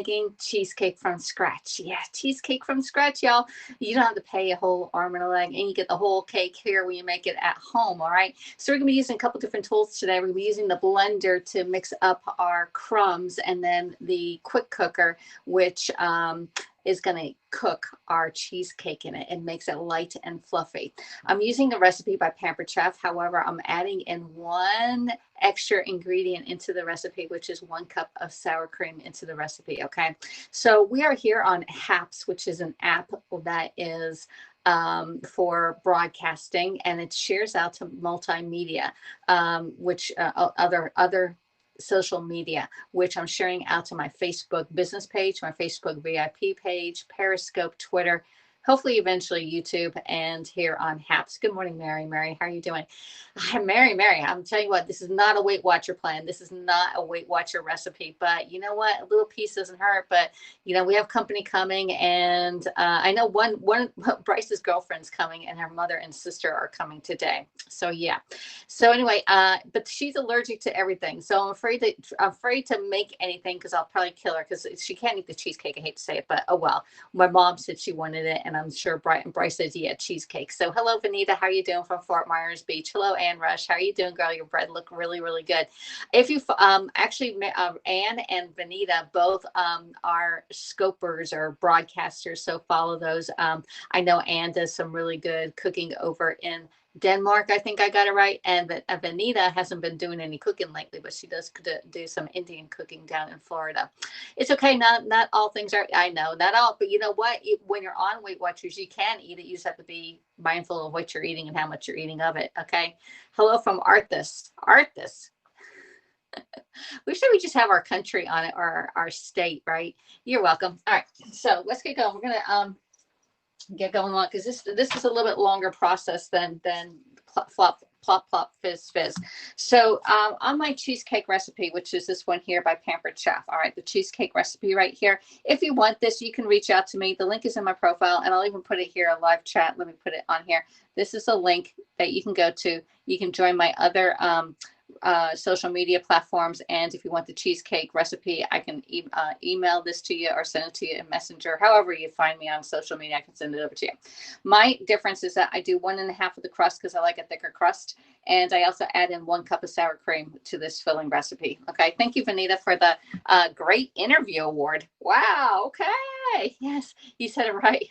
making cheesecake from scratch. Yeah, cheesecake from scratch, y'all. You don't have to pay a whole arm and a leg, and you get the whole cake here when you make it at home, all right? So we're going to be using a couple different tools today. We're going to be using the blender to mix up our crumbs, and then the quick cooker, which is going to cook our cheesecake in it and makes it light and fluffy. I'm using the recipe by Pampered Chef. However, I'm adding in one extra ingredient into the recipe, which is 1 cup of sour cream into the recipe. Okay. So we are here on Haps, which is an app that is for broadcasting, and it shares out to multimedia, which other social media, which I'm sharing out to my Facebook business page, my Facebook VIP page, Periscope, Twitter, hopefully eventually YouTube, and here on Haps. Good morning, Mary. Mary, how are you doing? Mary, I'm telling you what, this is not a Weight Watcher plan. This is not a Weight Watcher recipe, but you know what? A little piece doesn't hurt, but you know, we have company coming, and I know one Bryce's girlfriend's coming, and her mother and sister are coming today. So yeah. So anyway, but she's allergic to everything. So I'm afraid to make anything, because I'll probably kill her, because she can't eat the cheesecake. I hate to say it, but oh well. My mom said she wanted it, and I'm sure Bryce says, yeah, cheesecake. So hello, Vanita. How are you doing from Fort Myers Beach? Hello, Ann Rush. How are you doing, girl? Your bread look really, really good. If you actually, Ann and Vanita both are scopers or broadcasters, so follow those. I know Ann does some really good cooking over in Denmark. I think I got it right. And Vanita hasn't been doing any cooking lately, but she does do some Indian cooking down in Florida. It's okay. Not all things are, I know, not all, but you know what? When you're on Weight Watchers, you can eat it. You just have to be mindful of what you're eating and how much you're eating of it. Okay. Hello from Arthas. We just have our country on it, or our state, right? You're welcome. All right. So let's get going. We're going to, get going on, because this is a little bit longer process than plop plop fizz. So on my cheesecake recipe, which is this one here by Pampered Chef, all right, the cheesecake recipe right here. If you want this, you can reach out to me. The link is in my profile, and I'll even put it here, a live chat. Let me put it on here. This is a link that you can go to. You can join my other social media platforms, and if you want the cheesecake recipe, I can email this to you or send it to you in Messenger. However you find me on social media, I can send it over to you. My difference is that I do 1.5 of the crust, because I like a thicker crust, and I also add in 1 cup of sour cream to this filling recipe. Okay, thank you, Vanita, for the great interview award. Wow. Okay, yes, you said it right.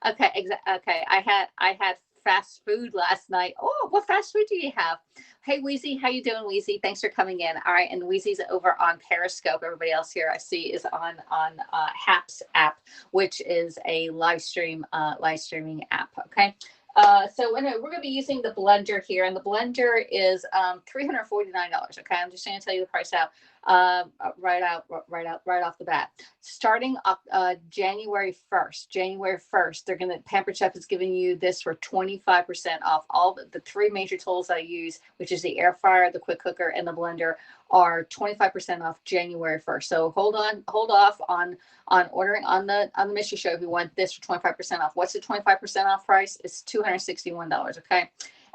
Okay, okay. I had fast food last night. Oh, what fast food do you have? Hey, Wheezy, how you doing, Wheezy? Thanks for coming in. All right, and Wheezy's over on Periscope. Everybody else here I see is on Haps app, which is a live streaming app. Okay. So anyway, we're going to be using the blender here, and the blender is $349. Okay, I'm just going to tell you the price out right off the bat. Starting January 1st, they're going to, Pampered Chef is giving you this for 25% off. All the 3 major tools I use, which is the air fryer, the quick cooker, and the blender, are 25% off January 1st. So hold off on ordering on the mystery show if you want this for 25% off. What's the 25% off price? It's $261. Okay.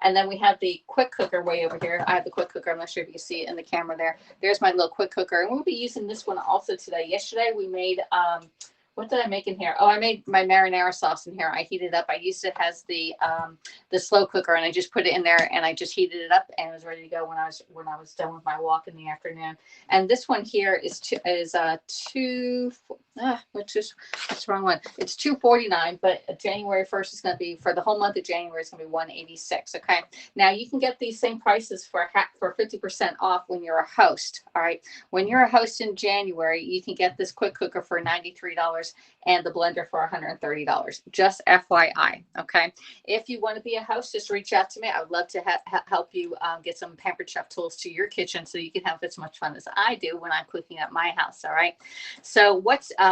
And then we have the quick cooker way over here. I have the quick cooker. I'm not sure if you can see it in the camera there. There's my little quick cooker. And we'll be using this one also today. Yesterday we made, what did I make in here? Oh, I made my marinara sauce in here. I heated up. I used it as the slow cooker, and I just put it in there, and I just heated it up, and it was ready to go when I was done with my walk in the afternoon. And this one here is what's the wrong one? It's $249, but January 1st is going to be, for the whole month of January, it's going to be $186. Okay. Now you can get these same prices for 50% off when you're a host. All right. When you're a host in January, you can get this quick cooker for $93 and the blender for $130. Just FYI. Okay. If you want to be a host, just reach out to me. I would love to help you get some Pampered Chef tools to your kitchen, so you can have as much fun as I do when I'm cooking at my house. All right. So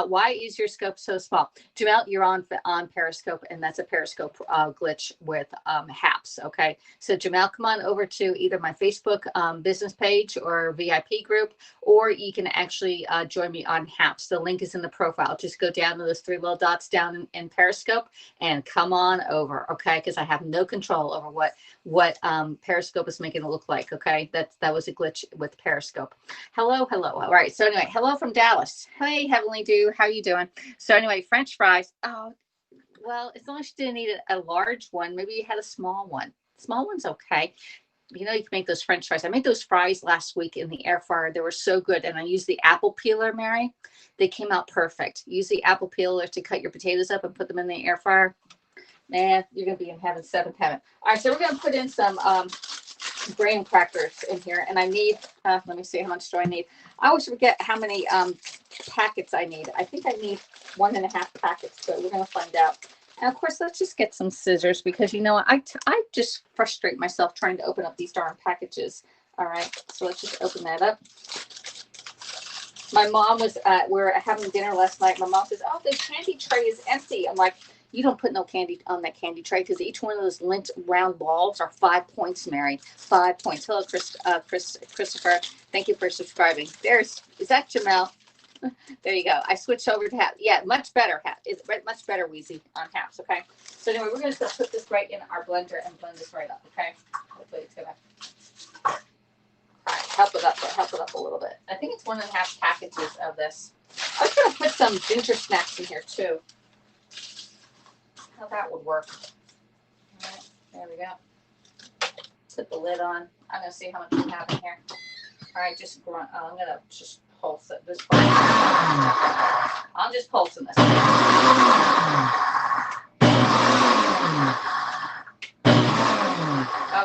why is your scope so small? Jamel, you're on Periscope, and that's a Periscope glitch with Haps. Okay. So Jamel, come on over to either my Facebook business page or VIP group, or you can actually join me on Haps. The link is in the profile. Just go down to those 3 little dots down in Periscope and come on over, okay? Because I have no control over what Periscope is making it look like, okay? That was a glitch with Periscope. Hello. All right. So anyway, hello from Dallas. Hey, Heavenly Dew, how you doing? So anyway, French fries. Oh, well, as long as you didn't eat a large one, maybe you had a small one. Small one's okay. You know, you can make those French fries. I made those fries last week in the air fryer. They were so good. And I used the apple peeler, Mary. They came out perfect. Use the apple peeler to cut your potatoes up and put them in the air fryer. Man, you're going to be in heaven, 7th heaven. All right, so we're going to put in some graham crackers in here. And I need, let me see, how much do I need? I always forget how many packets I need. I think I need 1.5 packets, but we're going to find out. And of course, let's just get some scissors because, you know, I just frustrate myself trying to open up these darn packages. All right, so let's just open that up. My mom was, we were having dinner last night. My mom says, oh, the candy tray is empty. I'm like, you don't put no candy on that candy tray because each one of those lint round balls are 5 points, Mary. 5 points. Hello, Christopher. Thank you for subscribing. Is that Jamel? There you go. I switched over to half. Yeah, much better. It's much better, Wheezy, on halves. Okay. So anyway, we're going to put this right in our blender and blend this right up. Okay. Hopefully it's gonna. All right, help it up a little bit. I think it's 1.5 packages of this. I was going to put some ginger snaps in here too. How that would work. All right, there we go. Put the lid on. I'm going to see how much we have in here. All right, just grunt. I'm going to just pulse it. I'm just pulsing this.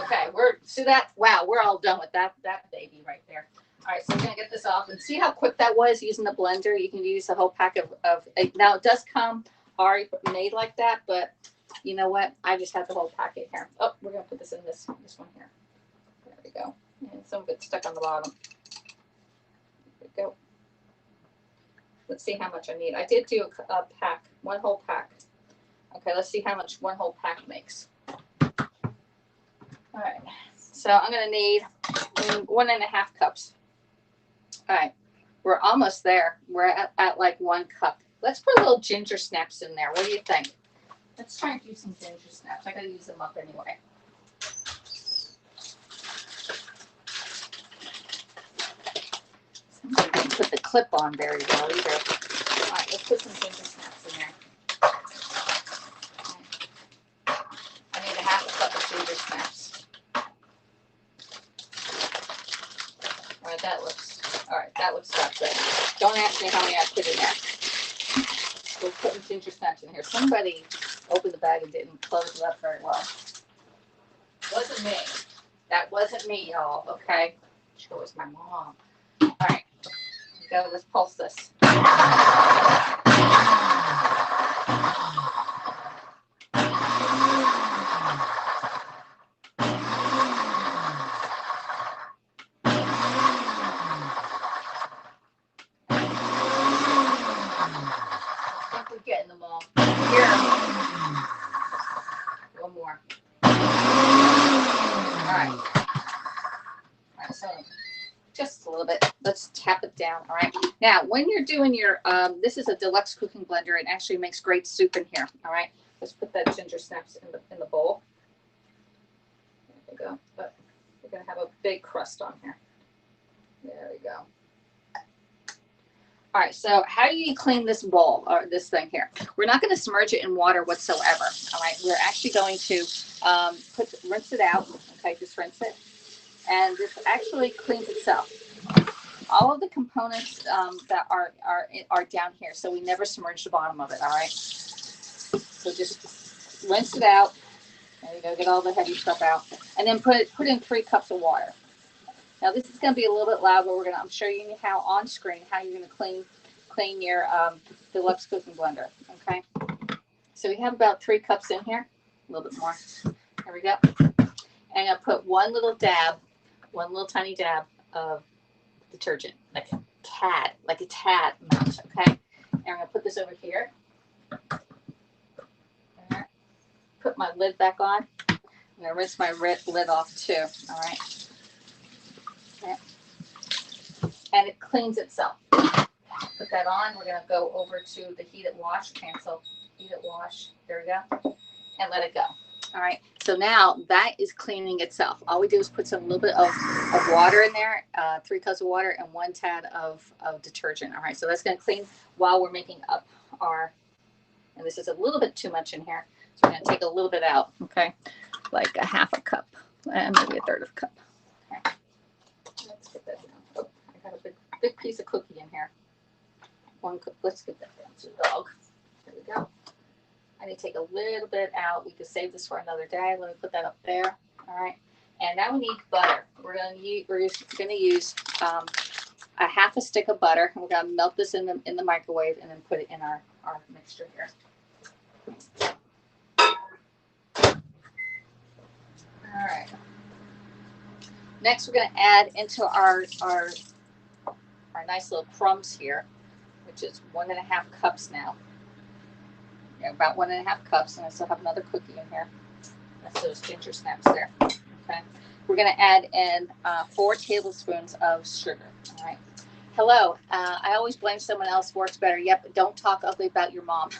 Okay, see that? Wow, we're all done with that baby right there. All right, so we're gonna get this off and see how quick that was using the blender. You can use the whole pack of now it does come already made like that, but you know what? I just had the whole packet here. Oh, we're gonna put this in this one here. There we go. And some of it's stuck on the bottom. Go. Let's see how much I need. I did do a pack, 1 whole pack. Okay, let's see how much 1 whole pack makes. All right, so I'm gonna need 1.5 cups. All right, we're almost there. We're at like 1 cup. Let's put a little ginger snaps in there. What do you think? Let's try and do some ginger snaps. I gotta use them up anyway. Put the clip on very well either. All right, let's put some ginger snaps in there. I need 1/2 cup of ginger snaps. All right, that looks about good. Don't ask me how many I put in there. We're putting ginger snaps in here. Somebody opened the bag and didn't close it up very well. Wasn't me. That wasn't me, y'all. Okay, sure was my mom. All right. Go, let's pulse this. I think we're getting them all. Here. 1 more. All right. All right, so just a little bit. Let's tap it down. All right. Now, when you're doing your, this is a deluxe cooking blender. It actually makes great soup in here. All right. Let's put that ginger snaps in the bowl. There we go. But we're gonna have a big crust on here. There we go. All right. So, how do you clean this bowl or this thing here? We're not going to submerge it in water whatsoever. All right. We're actually going to rinse it out. Okay, just rinse it. And this actually cleans itself. All of the components that are down here, so we never submerge the bottom of it. All right. So just rinse it out. There you go. Get all the heavy stuff out, and then put in 3 cups of water. Now this is going to be a little bit loud, but I'm showing you how on screen how you're going to clean your deluxe cooking blender. Okay. So we have about 3 cups in here, a little bit more. There we go. And I'll put 1 little tiny dab of detergent, like a tad amount, okay? And I'm gonna put this over here. Right. Put my lid back on. I'm gonna rinse my lid off too, all right? Okay. And it cleans itself. Put that on. We're going to go over to the heat it wash, cancel, heat it wash. There we go. And let it go. All right. So now that is cleaning itself. All we do is put some little bit of water in there, 3 cups of water and 1 tad of detergent. All right. So that's going to clean while we're making up our, and this is a little bit too much in here. So we're going to take a little bit out. Okay. Like a half a cup and maybe a third of a cup. Okay. Let's get that down. Oh, I got a big piece of cookie in here. Let's get that down to the dog. There we go. I need to take a little bit out. We could save this for another day. Let me put that up there. All right. And now we need butter. We're going to use a half a stick of butter. We're going to melt this in the microwave and then put it in our mixture here. All right. Next, we're going to add into our nice little crumbs here, which is 1.5 cups now. Yeah, about 1.5 cups, and I still have another cookie in here. That's those ginger snaps there. Okay. We're going to add in 4 tablespoons of sugar. All right. Hello. I always blame someone else. Works better. Yep. Don't talk ugly about your mom. She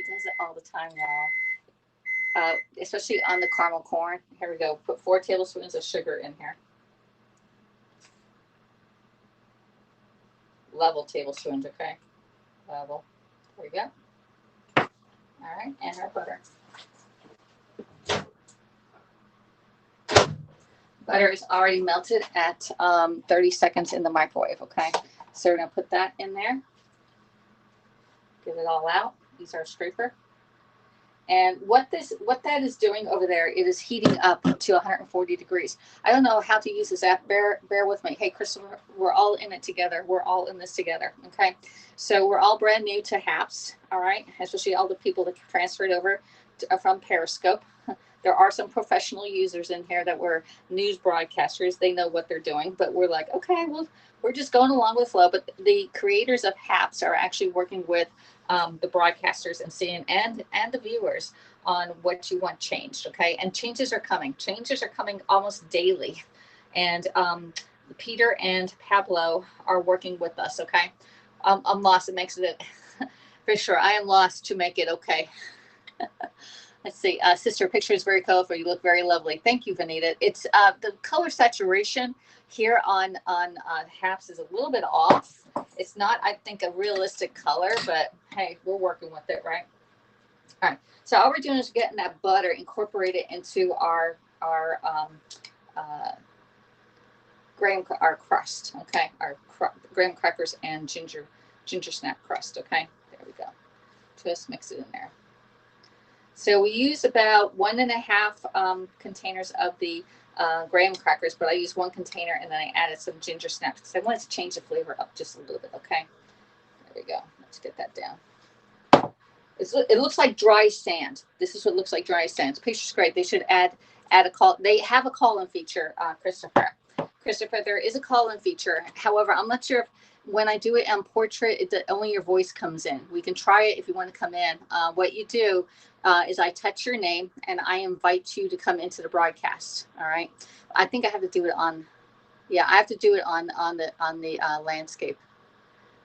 does it all the time, y'all. Especially on the caramel corn. Here we go. Put 4 tablespoons of sugar in here. Level tablespoons, okay? Level. There we go. All right, and our butter. Butter is already melted at 30 seconds in the microwave, okay? So we're gonna put that in there. Get it all out. Use our scraper. And what that is doing over there, it is heating up to 140 degrees. I don't know how to use this app. Bear with me. Hey, Christopher, we're all in it together. We're all in this together, okay? So we're all brand new to HAPS, all right? Especially all the people that transferred over from Periscope. There are some professional users in here that were news broadcasters. They know what they're doing, but we're like, okay, well, we're just going along with flow. But the creators of HAPS are actually working with the broadcasters and seeing and the viewers on what you want changed, okay? And changes are coming. Changes are coming almost daily. And Peter and Pablo are working with us, okay? I'm lost. It makes it for sure. I am lost to make it okay. Let's see. Sister, picture is very colorful. You look very lovely. Thank you, Vanita. It's the color saturation here on HAPS is a little bit off. It's not, I think, a realistic color, but hey, we're working with it, right? All right. So all we're doing is getting that butter, incorporate it into our crust, okay? Our graham crackers and ginger snap crust, okay? There we go. Just mix it in there. So we use about 1.5 containers of the graham crackers, but I use 1 container and then I added some ginger snaps because I wanted to change the flavor up just a little bit, okay? There we go. Let's get that down. It looks like dry sand. This is what it looks like, dry sand. The picture's great. They should add a call. They have a call-in feature, Christopher. Christopher, there is a call-in feature. However, I'm not sure if when I do it on portrait, only your voice comes in. We can try it if you want to come in. What you do is I touch your name and I invite you to come into the broadcast. All right. I think I have to do it on, yeah, I have to do it on the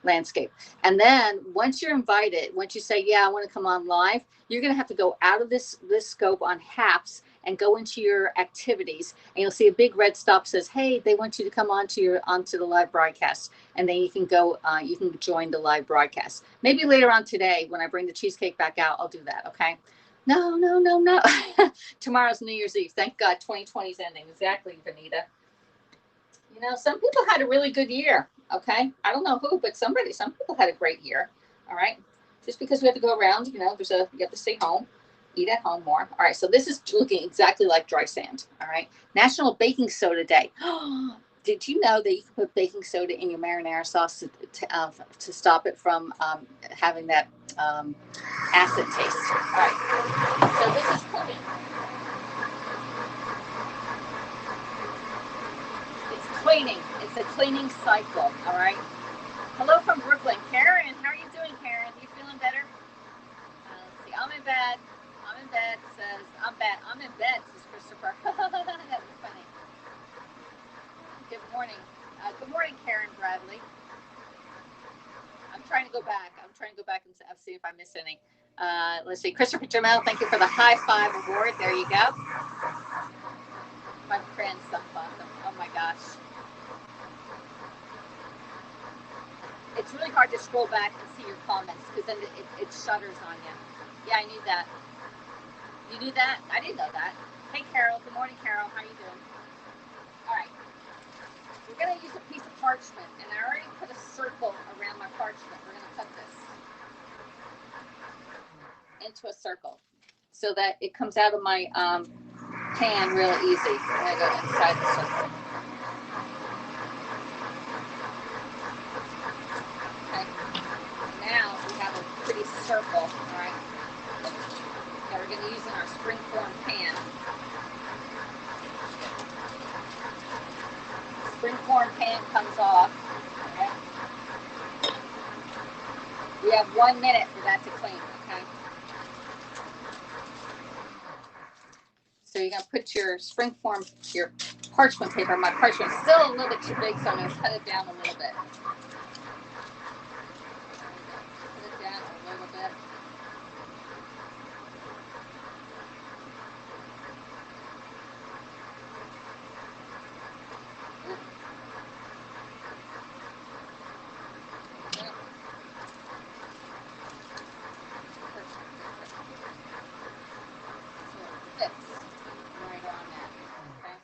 landscape. And then once you're invited, once you say, yeah, I want to come on live, you're going to have to go out of this scope on HAPS and go into your activities, and you'll see a big red stop says, hey, they want you to come onto the live broadcast, and then you can go, you can join the live broadcast. Maybe later on today when I bring the cheesecake back out, I'll do that, okay? No. Tomorrow's New Year's Eve. Thank God 2020 is ending. Exactly, Vanita. You know, some people had a really good year, okay? I don't know who, but some people had a great year, all right? Just because we have to go around, you know, you have to stay home, eat at home more. All right, so this is looking exactly like dry sand, all right? National Baking Soda Day. Did you know that you can put baking soda in your marinara sauce to stop it from having that acid taste? All right, so this is cooking. Cleaning. It's a cleaning cycle, all right? Hello from Brooklyn. Karen, how are you doing, Karen? You feeling better? Let's see. I'm in bed, says, I'm in bed, says Christopher. That was funny. Good morning. Good morning, Karen Bradley. I'm trying to go back. I'm trying to go back and see if I missed any. Let's see. Christopher Jamel, thank you for the high five award. There you go. My friend, some awesome. Oh my gosh. It's really hard to scroll back and see your comments because then it shutters on you. Yeah, I knew that. You knew that? I didn't know that. Hey, Carol. Good morning, Carol. How you doing? All right. We're going to use a piece of parchment, and I already put a circle around my parchment. We're going to cut this into a circle so that it comes out of my pan real easy. I'm going to go inside the circle. Okay. Now we have a pretty circle, all right, that we're going to use in our springform pan. Springform pan comes off. Okay. We have 1 minute for that to clean, okay? So you're going to put your springform, your parchment paper. My parchment is still a little bit too big, so I'm going to cut it down a little bit. Put it down a little bit. Right on that. Okay.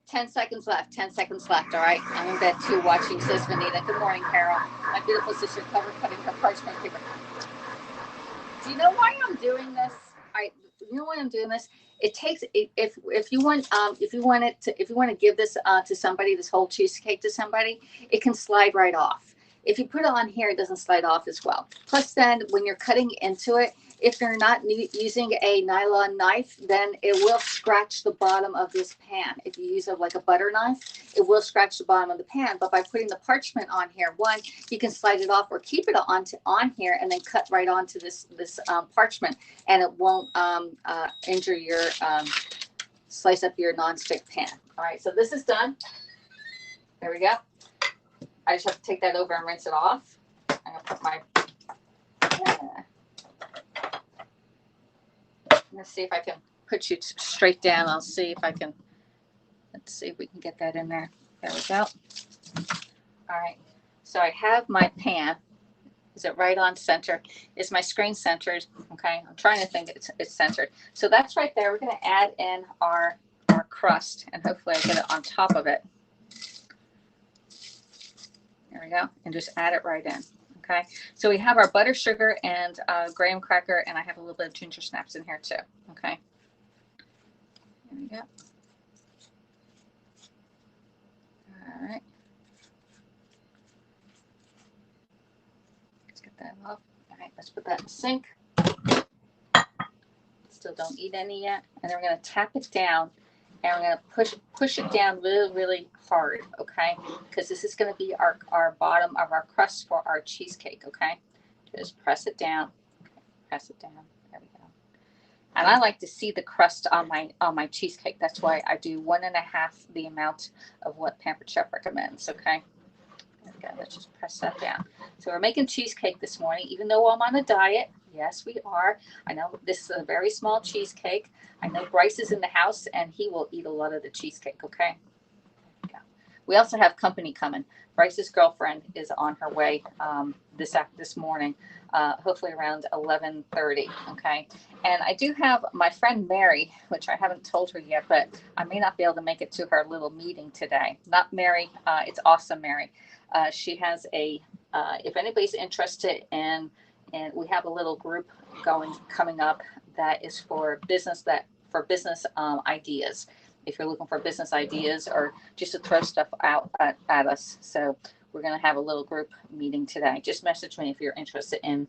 10 seconds left. 10 seconds left. All right. I'm in bed too watching, says Vanita. Good morning, Carol. My beautiful sister cover cutting her parchment paper. Do you know why I'm doing this? You know why I'm doing this? It takes if you want to give this to somebody, this whole cheesecake to somebody, it can slide right off. If you put it on here, it doesn't slide off as well. Plus, then when you're cutting into it, if you're not using a nylon knife, then it will scratch the bottom of this pan. If you use like a butter knife, it will scratch the bottom of the pan. But by putting the parchment on here, one, you can slide it off or keep it on here and then cut right onto this parchment, and it won't injure your slice up your nonstick pan. All right, so this is done. There we go. I just have to take that over and rinse it off. I'm gonna put my. Let's see if I can put you straight down. I'll see if I can. Let's see if we can get that in there. There we go. All right. So I have my pan. Is it right on center? Is my screen centered? Okay. I'm trying to think it's centered. So that's right there. We're going to add in our crust, and hopefully I get it on top of it. There we go. And just add it right in. Okay. So we have our butter, sugar, and graham cracker, and I have a little bit of ginger snaps in here too. Okay. There we go. All right. Let's get that off. All right. Let's put that in the sink. Still don't eat any yet. And then we're going to tap it down, and we're going to push it down really, really hard. Okay. Because this is going to be our bottom of our crust for our cheesecake. Okay. Just press it down. Okay. Press it down. There we go. And I like to see the crust on my cheesecake. That's why I do 1.5 the amount of what Pampered Chef recommends. Okay. There we go. Let's just press that down. So we're making cheesecake this morning, even though I'm on a diet. Yes, we are. I know this is a very small cheesecake. I know Bryce is in the house, and he will eat a lot of the cheesecake. Okay. Yeah. We also have company coming. Bryce's girlfriend is on her way this morning, hopefully around 11:30. Okay. And I do have my friend Mary, which I haven't told her yet, but I may not be able to make it to her little meeting today. Not Mary. It's awesome, Mary. She has if anybody's interested in, and we have a little group coming up that is for business ideas. If you're looking for business ideas or just to throw stuff out at us. So we're going to have a little group meeting today. Just message me if you're interested in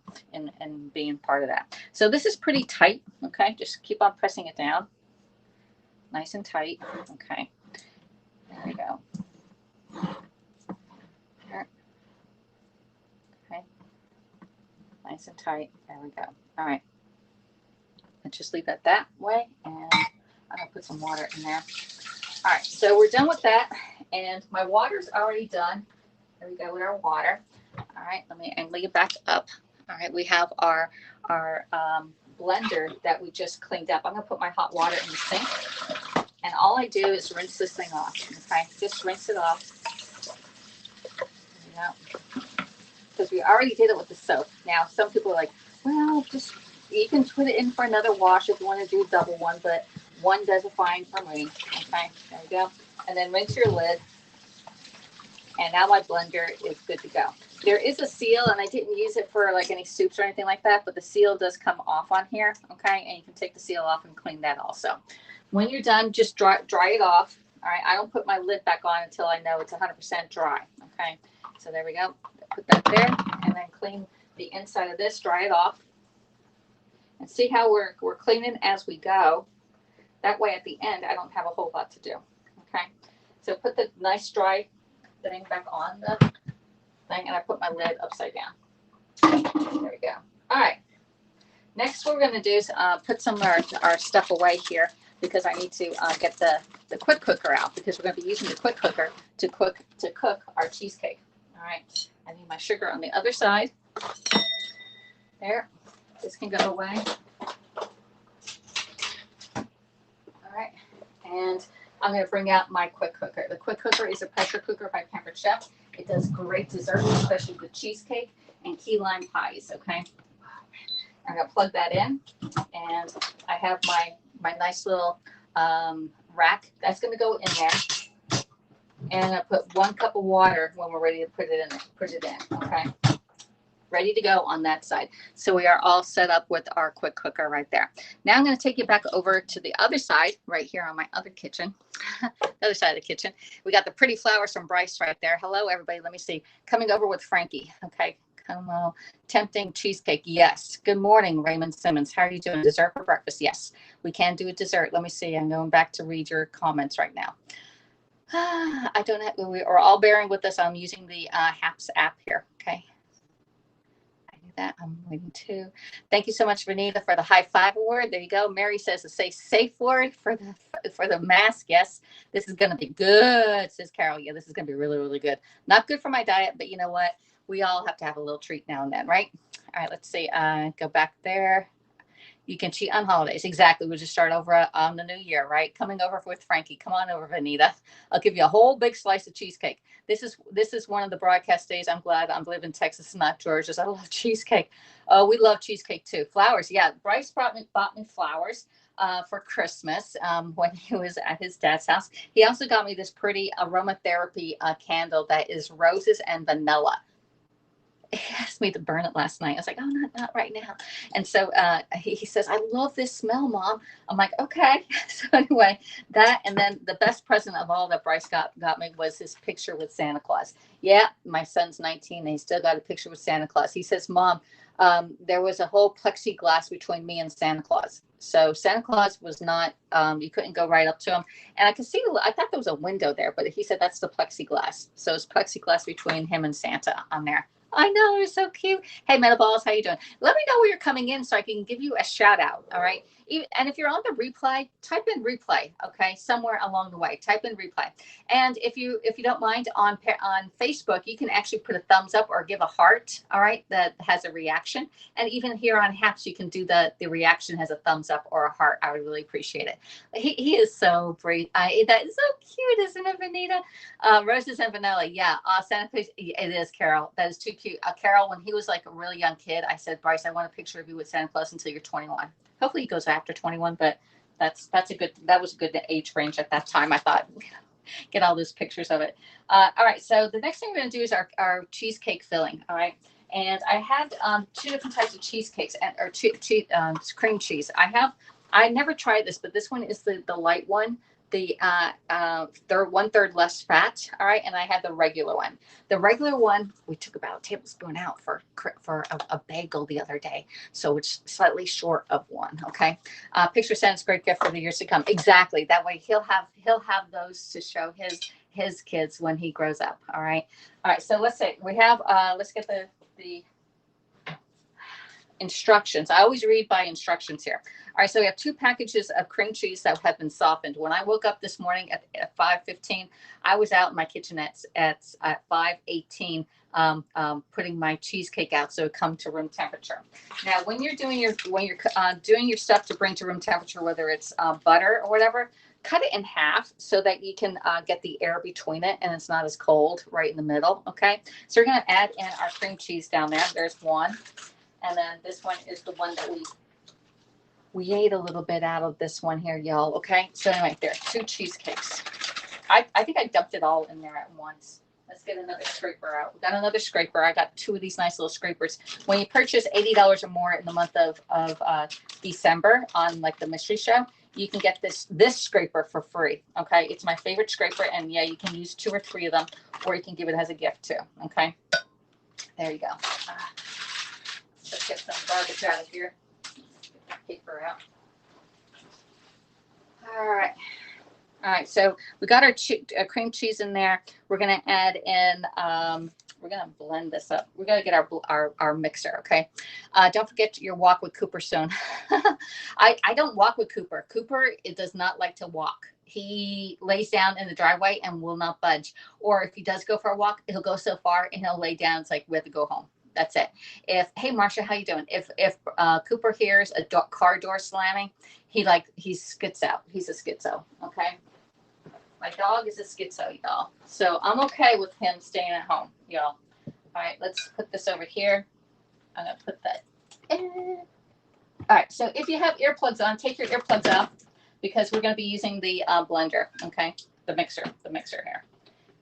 being part of that. So this is pretty tight. Okay. Just keep on pressing it down. Nice and tight. Okay. There we go. Okay. Nice and tight. There we go. All right. Let's just leave it that way. And I'm going to put some water in there. All right. So we're done with that. And my water's already done. There we go with our water. All right, let me angle it back up. All right, we have our blender that we just cleaned up. I'm gonna put my hot water in the sink, and all I do is rinse this thing off. Okay, just rinse it off. Because we already did it with the soap. Now, some people are like, well, just you can put it in for another wash if you want to do a double one, but one does it fine for me. Okay, there we go. And then rinse your lid. And now my blender is good to go. There is a seal, and I didn't use it for like any soups or anything like that, but the seal does come off on here, okay? And you can take the seal off and clean that also. When you're done, just dry it off, all right? I don't put my lid back on until I know it's 100% dry, okay? So there we go. Put that there, and then clean the inside of this, dry it off. And see how we're cleaning as we go. That way at the end, I don't have a whole lot to do, okay? So put the nice dry thing back on the thing, and I put my lid upside down. There we go. All right. Next, what we're going to do is put some of our stuff away here, because I need to get the quick cooker out, because we're going to be using the quick cooker to cook our cheesecake. All right. I need my sugar on the other side. There. This can go away. All right. And I'm going to bring out my quick cooker. The quick cooker is a pressure cooker by Pampered Chef. It does great desserts, especially with cheesecake and key lime pies, okay? I'm going to plug that in, and I have my nice little rack. That's going to go in there. And I put 1 cup of water when we're ready to put it in, okay? Ready to go on that side. So we are all set up with our quick cooker right there. Now I'm going to take you back over to the other side, right here on my other kitchen, the other side of the kitchen. We got the pretty flowers from Bryce right there. Hello, everybody. Let me see. Coming over with Frankie. Okay. Come on. Tempting cheesecake. Yes. Good morning, Raymond Simmons. How are you doing? Dessert for breakfast? Yes. We can do a dessert. Let me see. I'm going back to read your comments right now. I don't have, we are all bearing with us. I'm using the HAPS app here. Okay. That I'm waiting to. Thank you so much, Vanita, for the high five award. There you go. Mary says a safe word for the mask. Yes, this is going to be good, says Carol. Yeah, this is going to be really, really good. Not good for my diet, but you know what? We all have to have a little treat now and then, right? All right, let's see. Go back there. You can cheat on holidays. Exactly. We'll just start over on the new year, right? Coming over with Frankie. Come on over, Vanita. I'll give you a whole big slice of cheesecake. This is one of the broadcast days. I'm glad I'm living in Texas, not Georgia's. I love cheesecake. Oh, we love cheesecake too. Flowers. Yeah. Bryce bought me flowers for Christmas when he was at his dad's house. He also got me this pretty aromatherapy candle that is roses and vanilla. He asked me to burn it last night. I was like, oh, not right now. And so he says, I love this smell, Mom. I'm like, okay. So anyway, that, and then the best present of all that Bryce got me was his picture with Santa Claus. Yeah, my son's 19 and he still got a picture with Santa Claus. He says, Mom, there was a whole plexiglass between me and Santa Claus. So Santa Claus was not, you couldn't go right up to him. And I could see, I thought there was a window there, but he said that's the plexiglass. So it's plexiglass between him and Santa on there. I know, you're so cute. Hey, Metaballs, how you doing? Let me know where you're coming in so I can give you a shout out, all right? And if you're on the replay, type in replay, okay? Somewhere along the way, type in replay. And if you don't mind, on Facebook, you can actually put a thumbs up or give a heart, all right, that has a reaction. And even here on HAPS, you can do the reaction has a thumbs up or a heart. I would really appreciate it. He is so brave. That is so cute, isn't it, Vanita? Roses and vanilla, yeah. Santa Claus, it is, Carol. That is too cute. Carol, when he was like a really young kid, I said, Bryce, I want a picture of you with Santa Claus until you're 21. Hopefully he goes after 21, but that was a good age range at that time. I thought, get all those pictures of it. All right, so the next thing we're going to do is our cheesecake filling. All right, and I had 2 different types of cheesecakes or cream cheese. I never tried this, but this one is the light one. The 1/3 less fat. All right, and I had the regular one. The regular one, we took about a tablespoon out for a bagel the other day, so it's slightly short of 1. Okay, picture sends great gift for the years to come. Exactly. That way he'll have those to show his kids when he grows up. All right. So let's see. We have let's get the instructions. I always read by instructions here. All right, so we have 2 packages of cream cheese that have been softened. When I woke up this morning at 5:15, I was out in my kitchen at 5:18 putting my cheesecake out so it come to room temperature. Now, when you're doing your doing your stuff to bring to room temperature, whether it's butter or whatever, cut it in half so that you can get the air between it and it's not as cold right in the middle. Okay, so we're going to add in our cream cheese down there. There's one, and then this one is the one that we ate a little bit out of this one here, y'all. Okay, so anyway, there are 2 cheesecakes. I think I dumped it all in there at once. Let's get another scraper out. We got another scraper. I got 2 of these nice little scrapers. When you purchase $80 or more in the month of December on like the mystery show, you can get this scraper for free. Okay, it's my favorite scraper, and yeah, you can use 2 or 3 of them, or you can give it as a gift too. Okay, there you go. Let's get some garbage out of here. Get that paper out. All right. All right, so we got our cream cheese in there. We're going to add in, we're going to blend this up. We're going to get our mixer, okay? Don't forget your walk with Cooper soon. I don't walk with Cooper. Cooper, it does not like to walk. He lays down in the driveway and will not budge. Or if he does go for a walk, he'll go so far and he'll lay down. It's like, we have to go home. That's it. Hey, Marsha, how you doing? If Cooper hears a car door slamming, he skits out. He's a schizo, okay? My dog is a schizo, y'all. So I'm okay with him staying at home, y'all. All right, let's put this over here. I'm going to put that in. All right, so if you have earplugs on, take your earplugs out because we're going to be using the blender, okay? The mixer here.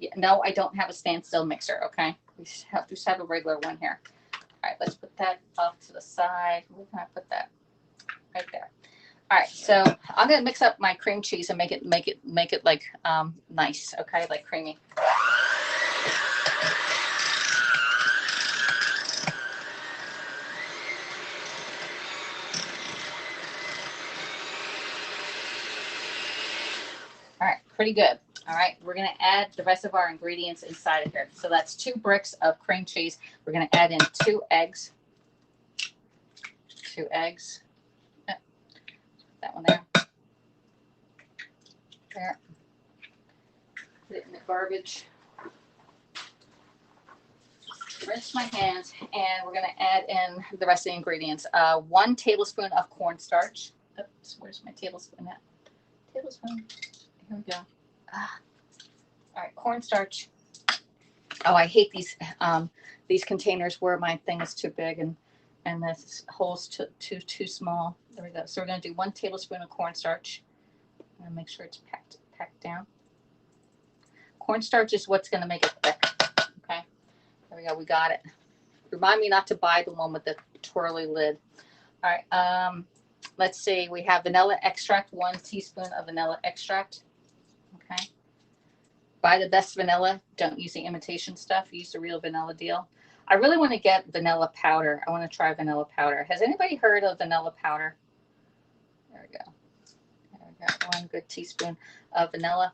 Yeah, no, I don't have a standstill mixer, okay? We just have a regular one here. All right, let's put that off to the side. Where can I put that? Right there. All right, so I'm gonna mix up my cream cheese and make it like nice, okay, like creamy. All right, pretty good. All right, we're gonna add the rest of our ingredients inside of here. So that's 2 bricks of cream cheese. We're gonna add in 2 eggs. 2 eggs. Oh, that one there. There. Put it in the garbage. Rinse my hands, and we're gonna add in the rest of the ingredients. 1 tablespoon of cornstarch. Oops, where's my tablespoon at? Tablespoon. Here we go. All right, cornstarch. Oh, I hate these containers where my thing is too big and this hole's too small. There we go. So we're gonna do 1 tablespoon of cornstarch. And make sure it's packed down. Cornstarch is what's gonna make it thick. Okay. There we go. We got it. Remind me not to buy the one with the twirly lid. All right. Let's see. We have vanilla extract. 1 teaspoon of vanilla extract. Okay. Buy the best vanilla. Don't use the imitation stuff. Use the real vanilla deal. I really want to get vanilla powder. I want to try vanilla powder. Has anybody heard of vanilla powder? There we go. There we go. 1 good teaspoon of vanilla.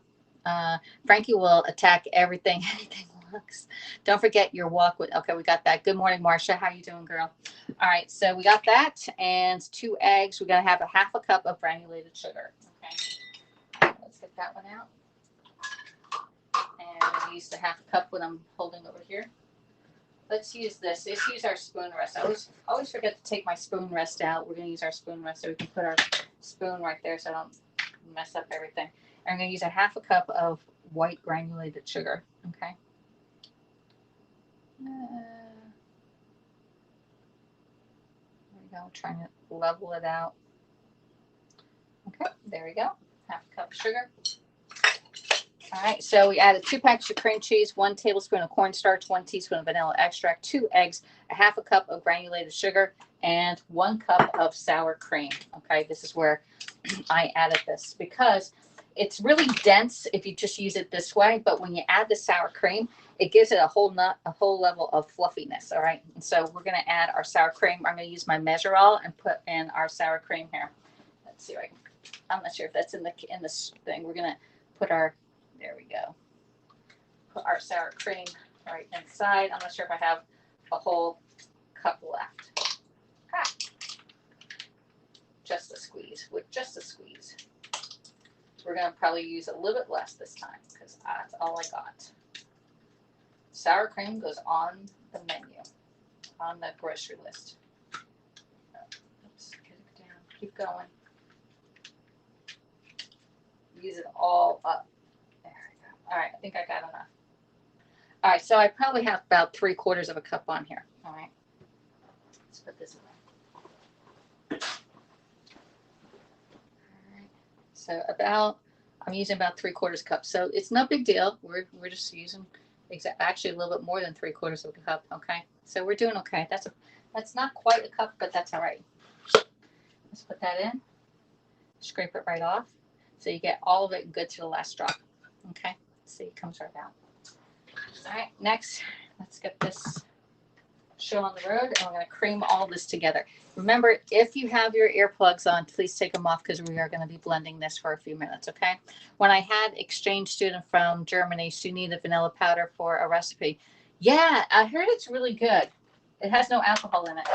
Frankie will attack everything. Anything looks. Don't forget your walk with. Okay, we got that. Good morning, Marsha. How you doing, girl? All right, so we got that and 2 eggs. We're gonna have a half a cup of granulated sugar. Okay. All right, let's get that one out. And I'm gonna use the half a cup when I'm holding over here. Let's use this. Let's use our spoon rest. I always forget to take my spoon rest out. We're gonna use our spoon rest so we can put our spoon right there so I don't mess up everything. And I'm gonna use a half a cup of white granulated sugar. Okay. There we go. Trying to level it out. Okay, there we go. Half a cup of sugar. All right, so we added 2 packets of cream cheese, 1 tablespoon of cornstarch, 1 teaspoon of vanilla extract, 2 eggs, a half a cup of granulated sugar, and 1 cup of sour cream. Okay, this is where I added this because it's really dense if you just use it this way, but when you add the sour cream, it gives it a whole level of fluffiness. All right, and so we're gonna add our sour cream. I'm gonna use my measure all and put in our sour cream here. Let's see, right? I'm not sure if that's in this thing. We're gonna put our, there we go. Put our sour cream right inside. I'm not sure if I have a whole cup left. Ah. just a squeeze, with just a squeeze. We're going to probably use a little bit less this time because that's all I got. Sour cream goes on the menu, on the grocery list. Oops, get it down. Keep going. Use it all up. There we go. All right, I think I got enough. All right, so I probably have about 3/4 of a cup on here. All right, let's put this away. All right, so I'm using about 3/4 cup. So it's no big deal. We're just using actually a little bit more than 3/4 of a cup. Okay, so we're doing okay. That's not quite a cup, but that's all right. Let's put that in. Scrape it right off, so you get all of it good to the last drop. Okay, see, it comes right out. All right, next, let's get this show on the road, and we're going to cream all this together. Remember, if you have your earplugs on, please take them off because we are going to be blending this for a few minutes, okay? When I had exchange student from Germany, she needed vanilla powder for a recipe. Yeah, I heard it's really good. It has no alcohol in it.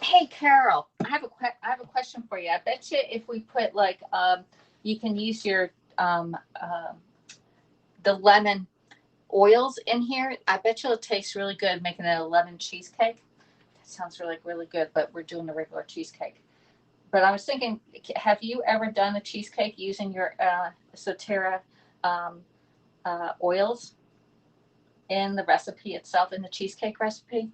Hey, Carol, I have a question for you. I bet you if we put like you can use your the lemon oils in here. I bet you it'll taste really good making it a lemon cheesecake. That sounds really good, but we're doing the regular cheesecake. But I was thinking, have you ever done a cheesecake using your Sotera oils in the recipe itself, in the cheesecake recipe?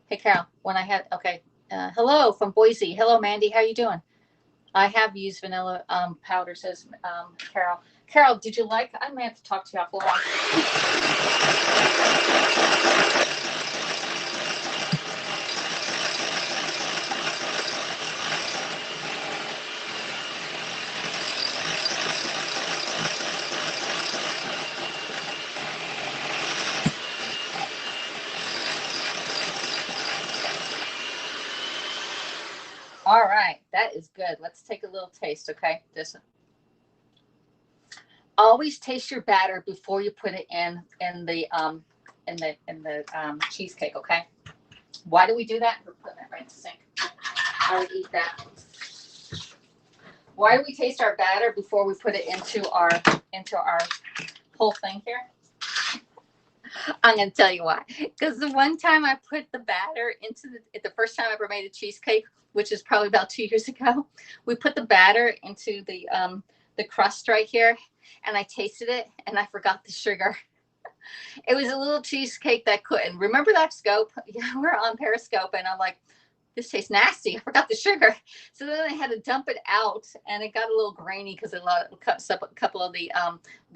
Hey, Carol, when I had, okay, hello from Boise. Hello, Mandy. How you doing? I have used vanilla powder, says Carol. Carol, did you like, I may have to talk to you offline. All right, that is good. Let's take a little taste, okay? This. Always taste your batter before you put it in the cheesecake, okay? Why do we do that? We're putting it right in the sink. I would eat that. Why do we taste our batter before we put it into our whole thing here? I'm going to tell you why. Because the one time I put the batter into the first time I ever made a cheesecake, which is probably about 2 years ago, we put the batter into the crust right here, and I tasted it, and I forgot the sugar. It was a little cheesecake that couldn't. Remember that scope? Yeah, we're on Periscope, and I'm like, this tastes nasty. I forgot the sugar. So then I had to dump it out, and it got a little grainy because a couple of the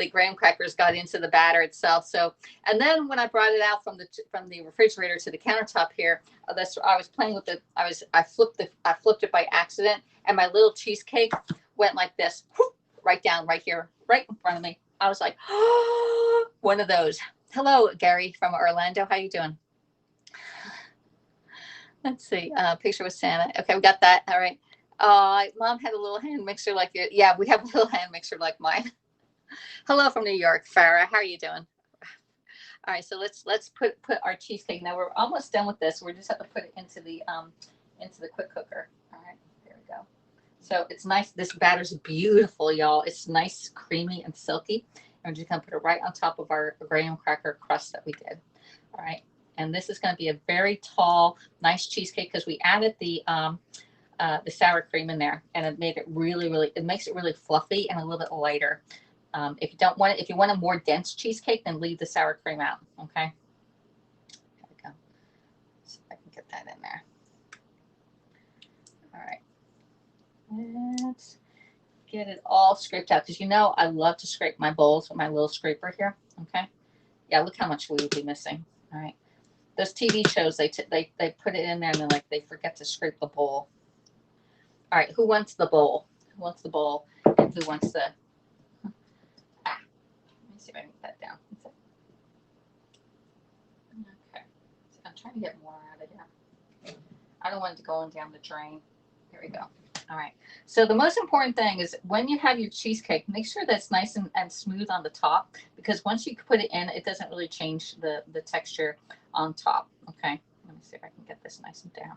graham crackers got into the batter itself. So, and then when I brought it out from the refrigerator to the countertop here, I was playing with it. I flipped it by accident, and my little cheesecake went like this, whoop, right down, right here, right in front of me. I was like, oh, one of those. Hello, Gary from Orlando. How you doing? Let's see. Picture with Santa. Okay, we got that. All right. Mom had a little hand mixer like it. Yeah, we have a little hand mixer like mine. Hello from New York, Farah. How are you doing? All right, so let's put our cheesecake. Now we're almost done with this. We just have to put it into the quick cooker. All right, there we go. So it's nice. This batter's beautiful, y'all. It's nice, creamy, and silky. And we're just gonna put it right on top of our graham cracker crust that we did. All right. And this is going to be a very tall, nice cheesecake because we added the sour cream in there, and it made it it makes it really fluffy and a little bit lighter. If you want a more dense cheesecake, then leave the sour cream out. Okay. There we go. See if I can get that in there. All right. Let's get it all scraped out because I love to scrape my bowls with my little scraper here. Okay. Yeah. Look how much we would be missing. All right. those TV shows, they put it in there and then like they forget to scrape the bowl. All right, who wants the bowl? Who wants the bowl? And who wants the? Let me see if I can get that down. Okay, so I'm trying to get more out of here. I don't want it to go down the drain. Here we go. All right. So the most important thing is when you have your cheesecake, make sure that's nice and smooth on the top, because once you put it in, it doesn't really change the texture on top. Okay. Let me see if I can get this nice and down.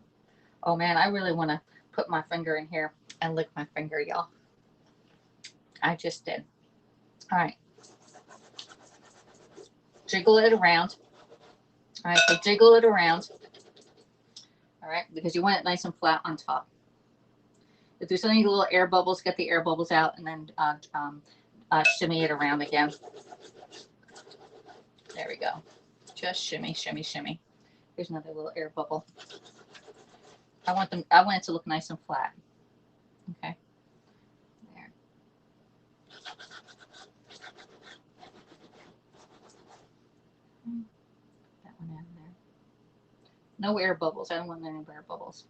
Oh man, I really want to put my finger in here and lick my finger, y'all. I just did. All right. Jiggle it around. All right. So jiggle it around. All right. Because you want it nice and flat on top. If there's any little air bubbles, get the air bubbles out and then shimmy it around again. There we go. Just shimmy, shimmy, shimmy. Here's another little air bubble. I want it to look nice and flat. Okay. There. That one in there. No air bubbles. I don't want any air bubbles.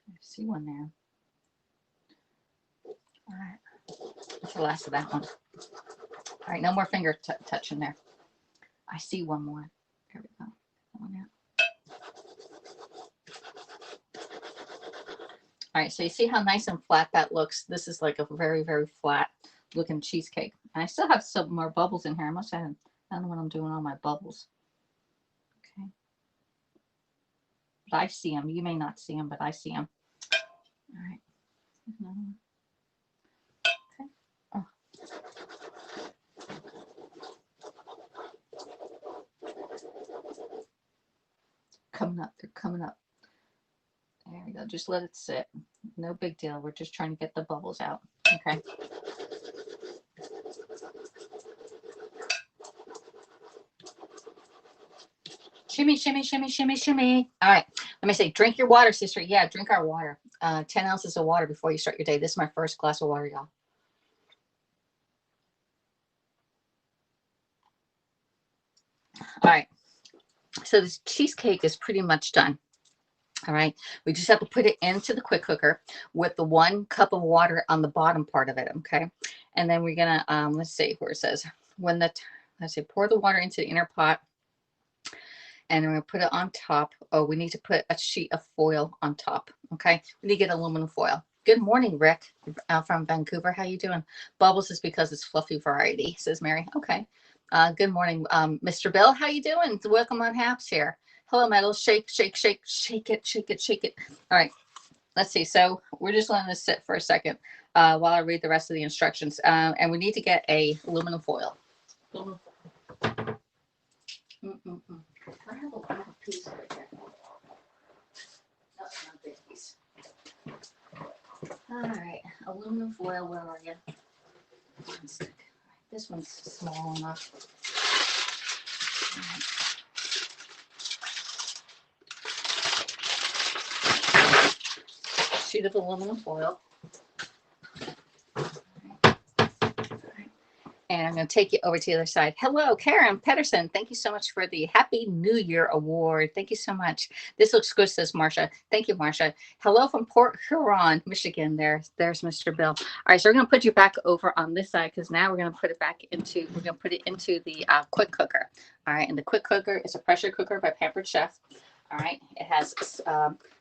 I see one there. All right. That's the last of that one. All right, no more finger touching there. I see one more. There we go. One out. All right, so you see how nice and flat that looks? This is like a very, very flat looking cheesecake. And I still have some more bubbles in here. I don't know what I'm doing on my bubbles. Okay. But I see them. You may not see them, but I see them. All right. Okay. Oh. Coming up. They're coming up. There we go. Just let it sit. No big deal. We're just trying to get the bubbles out. Okay. Shimmy, shimmy, shimmy, shimmy, shimmy. All right. Let me say, drink your water, sister. Yeah, drink our water. 10 ounces of water before you start your day. This is my first glass of water, y'all. All right. So this cheesecake is pretty much done. All right. We just have to put it into the quick cooker with the 1 cup of water on the bottom part of it. Okay. And then we're going to, let's see where it says let's say pour the water into the inner pot. And we're going to put it on top. Oh, we need to put a sheet of foil on top. Okay. We need to get aluminum foil. Good morning, Rick, from Vancouver. How you doing? Bubbles is because it's fluffy variety, says Mary. Okay. Good morning, Mr. Bill. How you doing? Welcome on Haps here. Hello, Metals. Shake, shake, shake, shake it, shake it, shake it. All right. Let's see. So we're just letting this sit for a second while I read the rest of the instructions. And we need to get a aluminum foil. I have a piece right there. That's not big piece. All right, aluminum foil. Where are you? One stick. This one's small enough. Right. Sheet of aluminum foil. And I'm going to take you over to the other side. Hello, Karen Pedersen. Thank you so much for the Happy New Year award. Thank you so much. This looks good, says Marsha. Thank you, Marsha. Hello from Port Huron, Michigan. There's Mr. Bill. All right, so we're going to put you back over on this side because now we're going to put it into the quick cooker. All right, and the quick cooker is a pressure cooker by Pampered Chef. All right, it has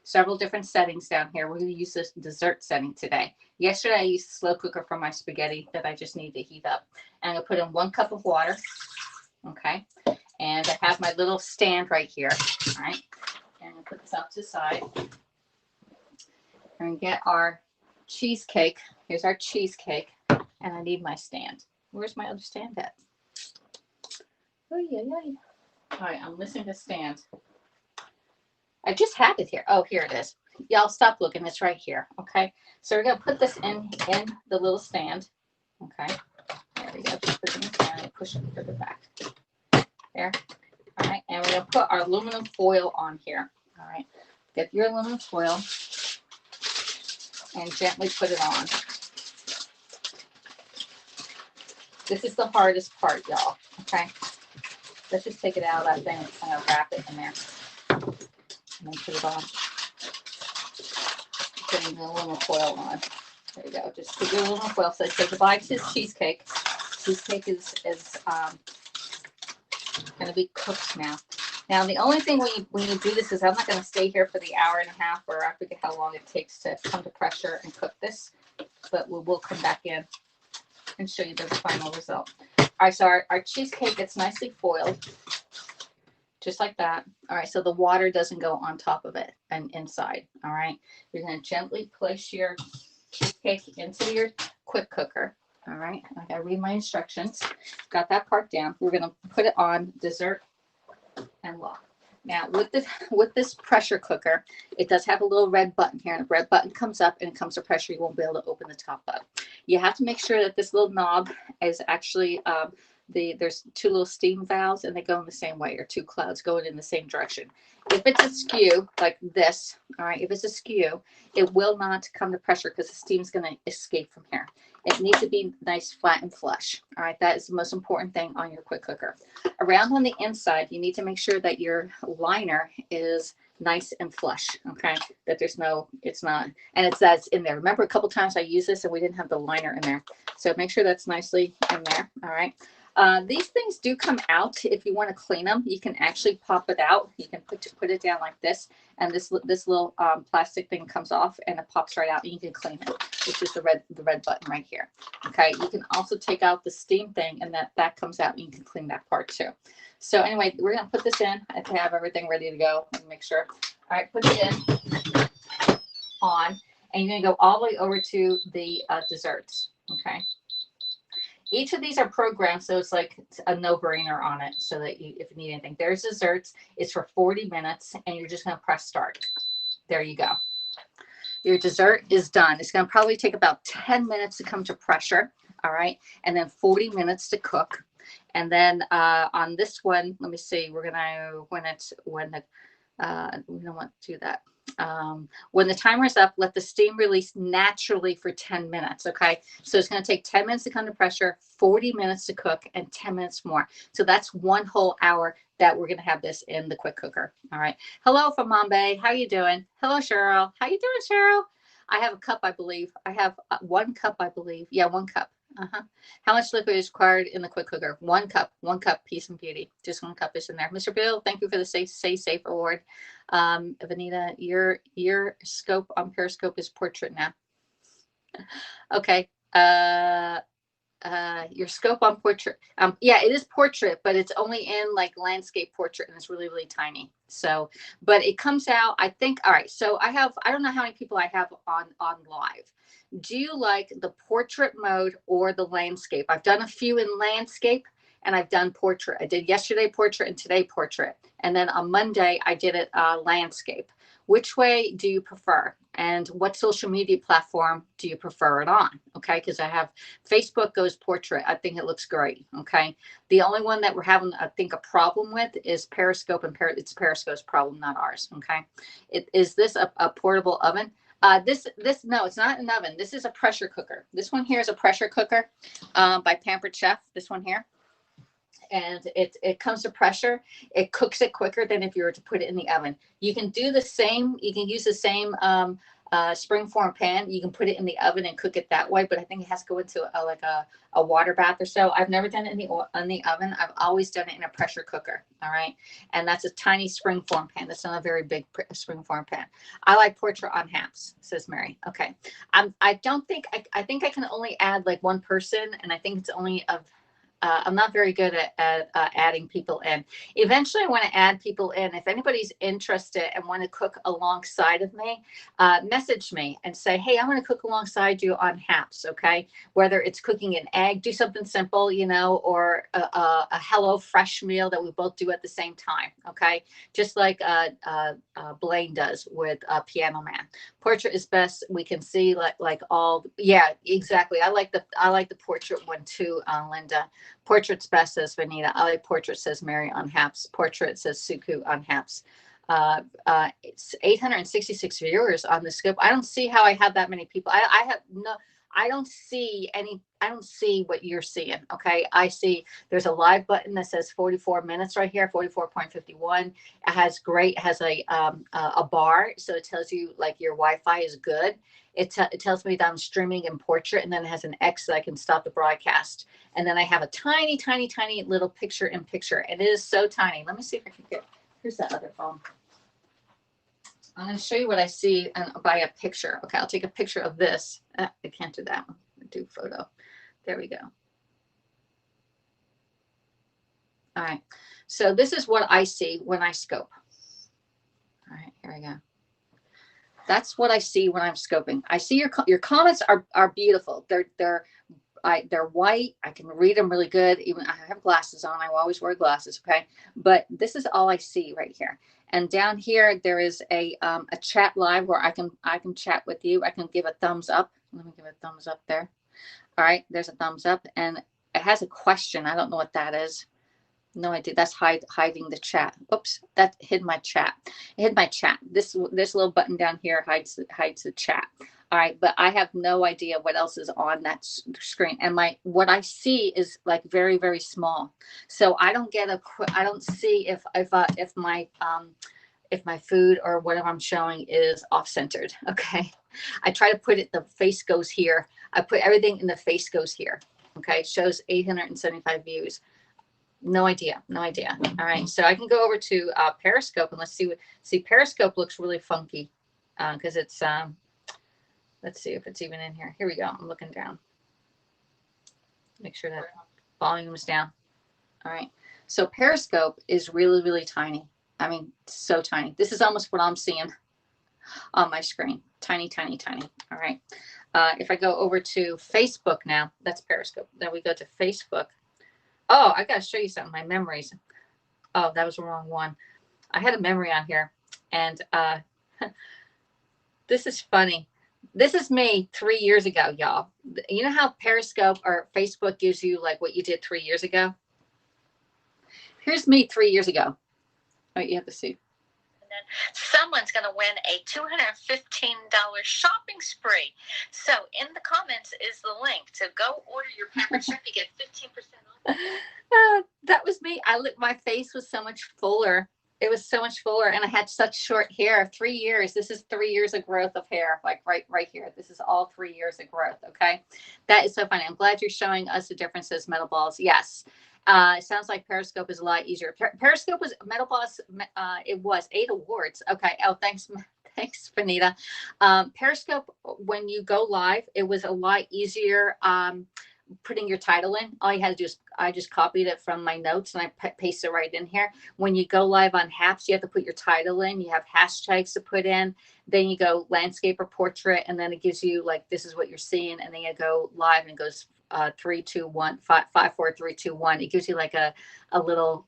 several different settings down here. We're going to use this dessert setting today. Yesterday, I used the slow cooker for my spaghetti that I just need to heat up. And I'm going to put in 1 cup of water. Okay, and I have my little stand right here. All right, and I'm going to put this off to the side. And get our cheesecake. Here's our cheesecake. And I need my stand. Where's my other stand at? Oh, yeah. All right, I'm missing the stand. I just had it here. Oh, here it is. Y'all stop looking. It's right here. Okay. So we're going to put this in the little stand. Okay. There we go. Just put it in the stand and push it further back. There. All right. And we're going to put our aluminum foil on here. All right. Get your aluminum foil. and gently put it on. This is the hardest part, y'all. Okay. Let's just take it out of that thing and kind of wrap it in there. And then put it on. Putting the aluminum foil on. There you go. Just put your aluminum foil. So say goodbye to his cheesecake. Cheesecake is going to be cooked now. Now, the only thing when you do this is I'm not going to stay here for the hour and a half, or I forget how long it takes to come to pressure and cook this, but we will come back in and show you the final result. All right, so our cheesecake gets nicely foiled, just like that. All right, so the water doesn't go on top of it and inside. All right, you're going to gently place your cheesecake into your quick cooker. All right, I got to read my instructions. Got that part down. We're going to put it on dessert and lock. Now with this pressure cooker, it does have a little red button here, and the red button comes up and it comes to pressure. You won't be able to open the top up. You have to make sure that this little knob is actually there's two little steam valves, and they go in the same way, or two clouds going in the same direction. If it's askew like this, all right, if it's askew, it will not come to pressure because the steam's going to escape from here. It needs to be nice, flat, and flush. All right, that is the most important thing on your quick cooker. Around on the inside, you need to make sure that your liner is nice and flush, okay? That there's no, it's not, and that's in there. Remember, a couple times I used this and we didn't have the liner in there. So make sure that's nicely in there, all right? These things do come out. If you want to clean them, you can actually pop it out. You can put it down like this, and this little plastic thing comes off, and it pops right out, and you can clean it, which is the red button right here. Okay, you can also take out the steam thing, and that comes out, and you can clean that part too. So anyway, we're gonna put this in. I have everything ready to go. Let me make sure. All right, put it in on, and you're gonna go all the way over to the desserts. Okay. Each of these are programmed, so it's like a no-brainer on it, so that if you need anything. There's desserts. It's for 40 minutes, and you're just going to press start. There you go. Your dessert is done. It's going to probably take about 10 minutes to come to pressure, all right, and then 40 minutes to cook. And then on this one, let me see. We're going to we don't want to do that. When the timer is up, let the steam release naturally for 10 minutes. Okay. So it's going to take 10 minutes to come to pressure, 40 minutes to cook, and 10 minutes more. So that's one whole hour that we're going to have this in the quick cooker. All right. Hello from Mumbai. How you doing? Hello, Cheryl. How you doing, Cheryl? I have a cup, I believe. I have 1 cup, I believe. Yeah, 1 cup. How much liquid is required in the quick cooker? 1 cup. 1 cup, peace and beauty. Just 1 cup is in there. Mr. Bill, thank you for the Stay Safe award. Vanita, your scope on Periscope is portrait now. Okay. Your scope on portrait. Yeah, it is portrait, but it's only in like landscape portrait, and it's really, really tiny. So, but it comes out, I think. All right. So I don't know how many people I have on live. Do you like the portrait mode or the landscape? I've done a few in landscape, and I've done portrait. I did yesterday portrait and today portrait. And then on Monday, I did it landscape. Which way do you prefer? And what social media platform do you prefer it on? Okay, because I have Facebook goes portrait. I think it looks great. Okay, the only one that we're having, I think, a problem with is Periscope, and it's Periscope's problem, not ours. Okay, is this a portable oven? This no, it's not an oven. This is a pressure cooker. This one here is a pressure cooker by Pampered Chef. This one here. And it comes to pressure. It cooks it quicker than if you were to put it in the oven. You can do the same. You can use the same springform pan. You can put it in the oven and cook it that way. But I think it has to go into a water bath or so. I've never done it in the oven. I've always done it in a pressure cooker. All right, and that's a tiny springform pan. That's not a very big springform pan. I like portrait on halves, says Mary. Okay, I don't think I think I can only add like 1 person, and I think it's only of. I'm not very good at adding people in. Eventually, I want to add people in. If anybody's interested and want to cook alongside of me, message me and say, hey, I want to cook alongside you on HAPS, okay? Whether it's cooking an egg, do something simple, you know, or a Hello Fresh meal that we both do at the same time, okay? Just like Blaine does with Piano Man. Portrait is best. We can see like all, yeah, exactly. I like the portrait one too, Linda. Portrait's best, says Vanita. I like portrait, says Mary on HAPS. Portrait, says Suku on HAPS. It's 866 viewers on the scope. I don't see how I have that many people. I have no, I don't see any, I don't see what you're seeing. Okay. I see there's a live button that says 44 minutes right here, 44.51. It has great, has a bar. So it tells you like your Wi-Fi is good. It tells me that I'm streaming in portrait, and then it has an X that I can stop the broadcast. And then I have a tiny, tiny, tiny little picture in picture. And it is so tiny. Let me see if I can get, here's that other phone. I'm going to show you what I see by a picture. Okay, I'll take a picture of this. I can't do that one. Do photo. There we go. All right. So this is what I see when I scope. All right, here we go. That's what I see when I'm scoping. I see your comments are beautiful. They're white. I can read them really good. Even I have glasses on. I always wear glasses. Okay, but this is all I see right here. And down here there is a chat live where I can chat with you. I can give a thumbs up. Let me give a thumbs up there. All right, there's a thumbs up, and it has a question. I don't know what that is. No idea. That's hiding the chat. Oops, that hid my chat. It hid my chat. This little button down here hides the chat. All right, but I have no idea what else is on that screen. And what I see is like very, very small. So I don't get I don't see if my food or whatever I'm showing is off centered. Okay, I try to put it. The face goes here. I put everything in the face goes here. Okay, it shows 875 views. No idea. All right. So I can go over to Periscope and let's see Periscope looks really funky because it's, let's see if it's even in here. Here we go. I'm looking down. Make sure that volume's down. All right. So Periscope is really, really tiny. I mean, so tiny. This is almost what I'm seeing on my screen. Tiny, tiny, tiny. All right. If I go over to Facebook now, that's Periscope. Then we go to Facebook. Oh, I got to show you something. My memories. Oh, that was the wrong one. I had a memory on here. And this is funny. This is me 3 years ago, y'all. You know how Periscope or Facebook gives you like what you did 3 years ago? Here's me 3 years ago. Oh, you have to see. Someone's going to win a $215 shopping spree. So in the comments is the link to go order your pampered chef. You get 15% off. That was me. My face was so much fuller. It was so much fuller, and I had such short hair. 3 years. This is 3 years of growth of hair, like right here. This is all 3 years of growth. Okay, that is so funny. I'm glad you're showing us the differences. Metal balls, yes. It sounds like Periscope is a lot easier. Periscope was Metal Boss. It was 8 awards. Okay. Oh, thanks, Benita. Periscope, when you go live, it was a lot easier. Putting your title in. All you had to do is I just copied it from my notes and I pasted it right in here. When you go live on Haps, you have to put your title in. You have hashtags to put in. Then you go landscape or portrait, and then it gives you like this is what you're seeing, and then you go live and it goes 3, 2, 1, 5, 4, 3, 2, 1. It gives you like a little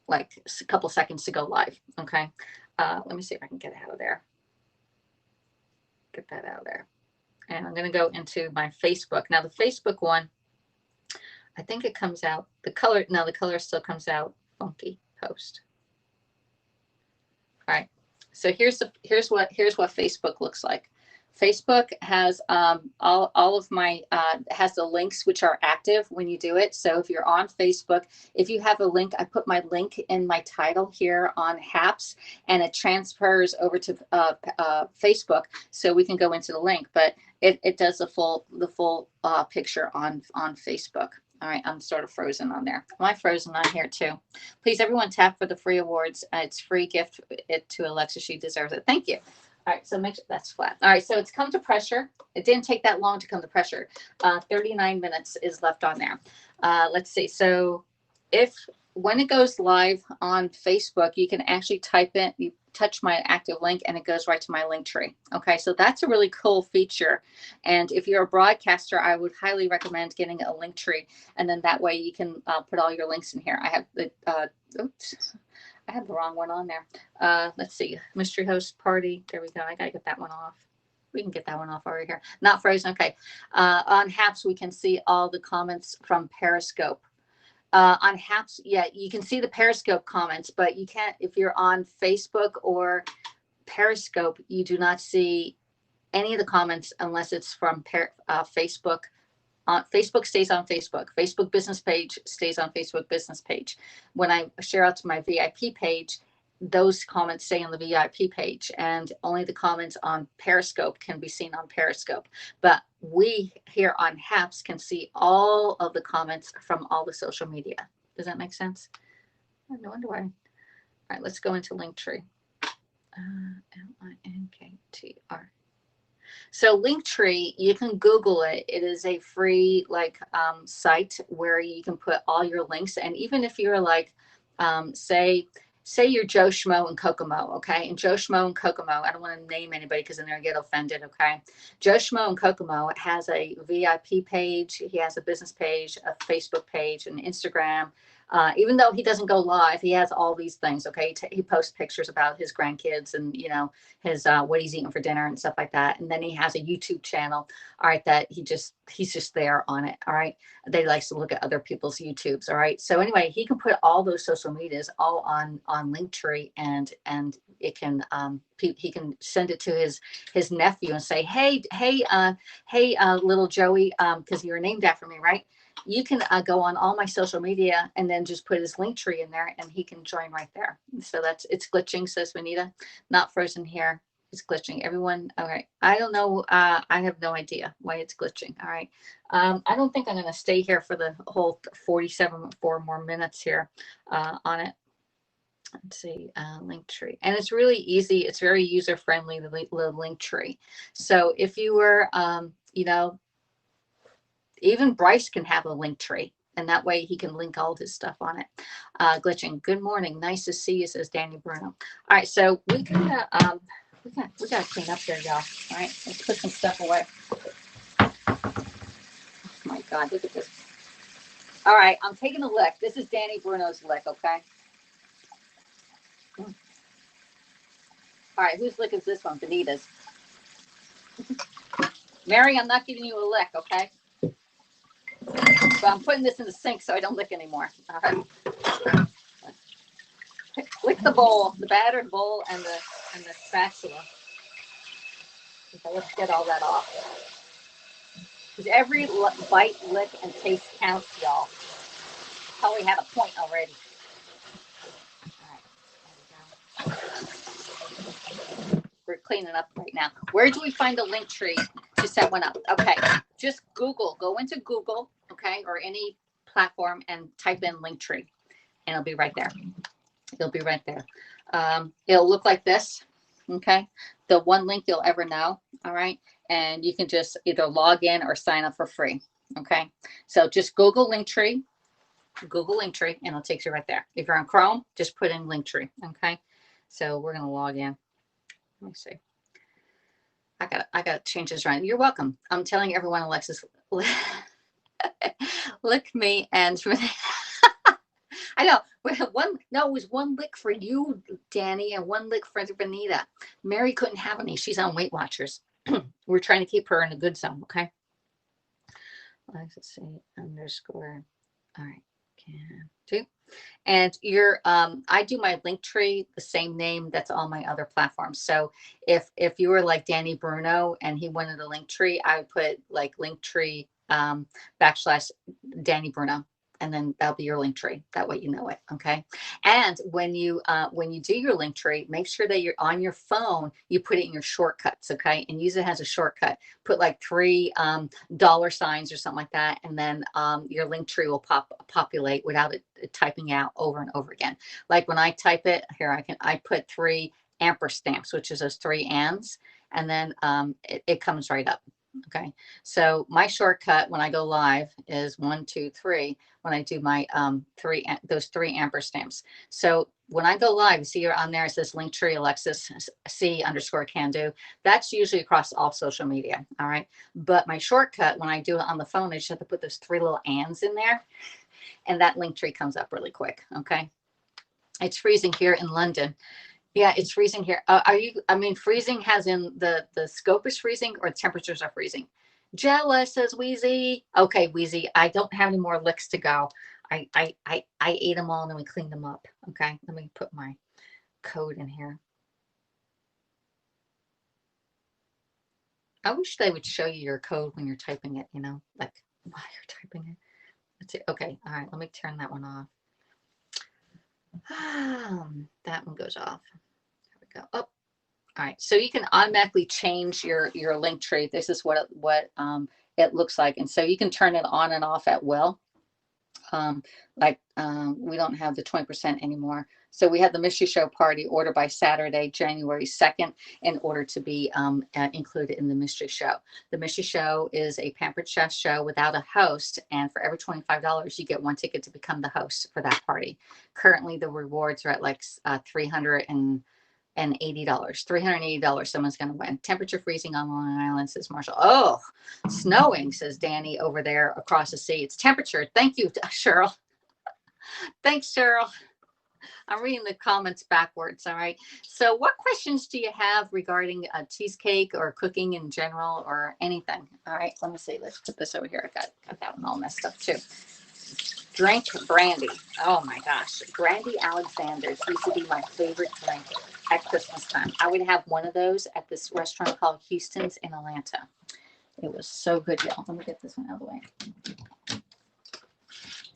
like a couple seconds to go live. Okay. Let me see if I can get it out of there. Get that out of there. And I'm going to go into my Facebook. Now the Facebook one, I think it comes out the color. No, the color still comes out funky post. All right. So here's what Facebook looks like. Facebook has all of my has the links which are active when you do it. So if you're on Facebook, if you have a link, I put my link in my title here on Haps, and it transfers over to Facebook, so we can go into the link. But it does the full picture on Facebook. All right, I'm sort of frozen on there. Am I frozen on here too? Please, everyone, tap for the free awards. It's free gift to Alexis. She deserves it. Thank you. All right, so make sure that's flat. All right, so it's come to pressure. It didn't take that long to come to pressure. 39 minutes is left on there. Let's see. So when it goes live on Facebook, you can actually type in, you touch my active link, and it goes right to my link tree. Okay, so that's a really cool feature. And if you're a broadcaster, I would highly recommend getting a link tree, and then that way you can put all your links in here. I have the oops. I had the wrong one on there. Let's see. Mystery host party. There we go. I got to get that one off. We can get that one off over here. Not frozen. Okay. On Haps, we can see all the comments from Periscope. On Haps, yeah, you can see the Periscope comments, but you can't, if you're on Facebook or Periscope, you do not see any of the comments unless it's from Facebook. Facebook stays on Facebook. Facebook business page stays on Facebook business page. When I share out to my VIP page, those comments stay on the VIP page, and only the comments on Periscope can be seen on Periscope. But we here on Haps can see all of the comments from all the social media. Does that make sense? No wonder why. All right, let's go into Linktree. Linktr. So Linktree, you can Google it. It is a free site where you can put all your links. And even if you're like, say you're Joe Schmo and Kokomo, okay? And Joe Schmo and Kokomo, I don't want to name anybody because then they'll get offended, okay? Joe Schmo and Kokomo has a VIP page. He has a business page, a Facebook page, an Instagram. Even though he doesn't go live, he has all these things. Okay, he posts pictures about his grandkids and his what he's eating for dinner and stuff like that. And then he has a YouTube channel. All right, that he's just there on it. All right, they likes to look at other people's YouTubes. All right, so anyway, he can put all those social medias all on Linktree, and it can he can send it to his nephew and say, hey, little Joey, because you're named after me, right? You can go on all my social media and then just put his Linktree in there, and he can join right there. So it's glitching, says Vanita. Not frozen here. It's glitching. Everyone, all right. I don't know. I have no idea why it's glitching. All right. I don't think I'm going to stay here for the whole 4 more minutes here on it. Let's see, Linktree. And it's really easy. It's very user-friendly, the Linktree. So if you were, even Bryce can have a Linktree, and that way he can link all his stuff on it. Glitching. Good morning. Nice to see you, says Danny Bruno. All right, so we gotta clean up here, y'all. All right, let's put some stuff away. Oh my God, look at this. All right, I'm taking a lick. This is Danny Bruno's lick, okay? All right, whose lick is this one? Benita's. Mary, I'm not giving you a lick, okay? But I'm putting this in the sink so I don't lick anymore. All right. Lick the bowl, the battered bowl, and the spatula. Okay, let's get all that off. Because every bite, lick, and taste counts, y'all. Probably had a point already. All right, there we go. We're cleaning up right now. Where do we find a Linktree to set one up? Okay, just Google. Go into Google, okay, or any platform, and type in Linktree, and it'll be right there. It'll be right there. It'll look like this, okay? The one link you'll ever know, all right? And you can just either log in or sign up for free, okay? So just Google Linktree, and it'll take you right there. If you're on Chrome, just put in Linktree, okay? So we're gonna log in. Let me see. I got to change this around. You're welcome. I'm telling everyone, Alexis, lick me and I know. It was one lick for you, Danny, and one lick for Benita. Mary couldn't have any. She's on Weight Watchers. We're trying to keep her in a good zone, okay? Let's see, underscore. All right, CanDo. And I do my Linktree the same name that's on my other platforms. So if you were like Danny Bruno and he wanted a Linktree, I would put like Linktree / Danny Bruno. And then that'll be your Linktree. That way you know it, okay? And when you do your Linktree, make sure that you're on your phone, you put it in your shortcuts, okay? And use it as a shortcut. Put like 3 dollar signs or something like that, and then your Linktree will populate without it typing out over and over again. Like when I type it, here I put 3 amperstamps, which is those 3 ands, and then it comes right up. Okay, so my shortcut when I go live is 1, 2, 3. When I do my those 3 amperstamps. So when I go live, you see you're on there, it says Linktree AlexisC _ CanDo. That's usually across all social media. All right, but my shortcut when I do it on the phone, I just have to put those 3 little ands in there, and that Linktree comes up really quick. Okay, it's freezing here in London. Yeah, it's freezing here. Freezing has in the scope is freezing or the temperatures are freezing? Jealous, says Wheezy. Okay, Wheezy, I don't have any more licks to go. I ate them all and then we cleaned them up. Okay, let me put my code in here. I wish they would show you your code when you're typing it, you know, like while you're typing it. Let's see. Okay, all right, let me turn that one off. That one goes off. There we go. Oh, all right. So you can automatically change your link tree. This is what it looks like, and so you can turn it on and off at will. We don't have the 20% anymore. So we have the mystery show party order by Saturday, January 2nd, in order to be included in the mystery show. The mystery show is a Pampered Chef show without a host. And for every $25, you get one ticket to become the host for that party. Currently, the rewards are at like $380. $380 someone's going to win. Temperature freezing on Long Island, says Marshall. Oh, snowing, says Danny over there across the sea. It's temperature. Thank you, Cheryl. Thanks, Cheryl. I'm reading the comments backwards. All right. So what questions do you have regarding a cheesecake or cooking in general or anything? All right. Let me see. Let's put this over here. I got that one all messed up too. Drink brandy. Oh my gosh. Brandy Alexander's used to be my favorite drink at Christmas time. I would have one of those at this restaurant called Houston's in Atlanta. It was so good, y'all. Let me get this one out of the way.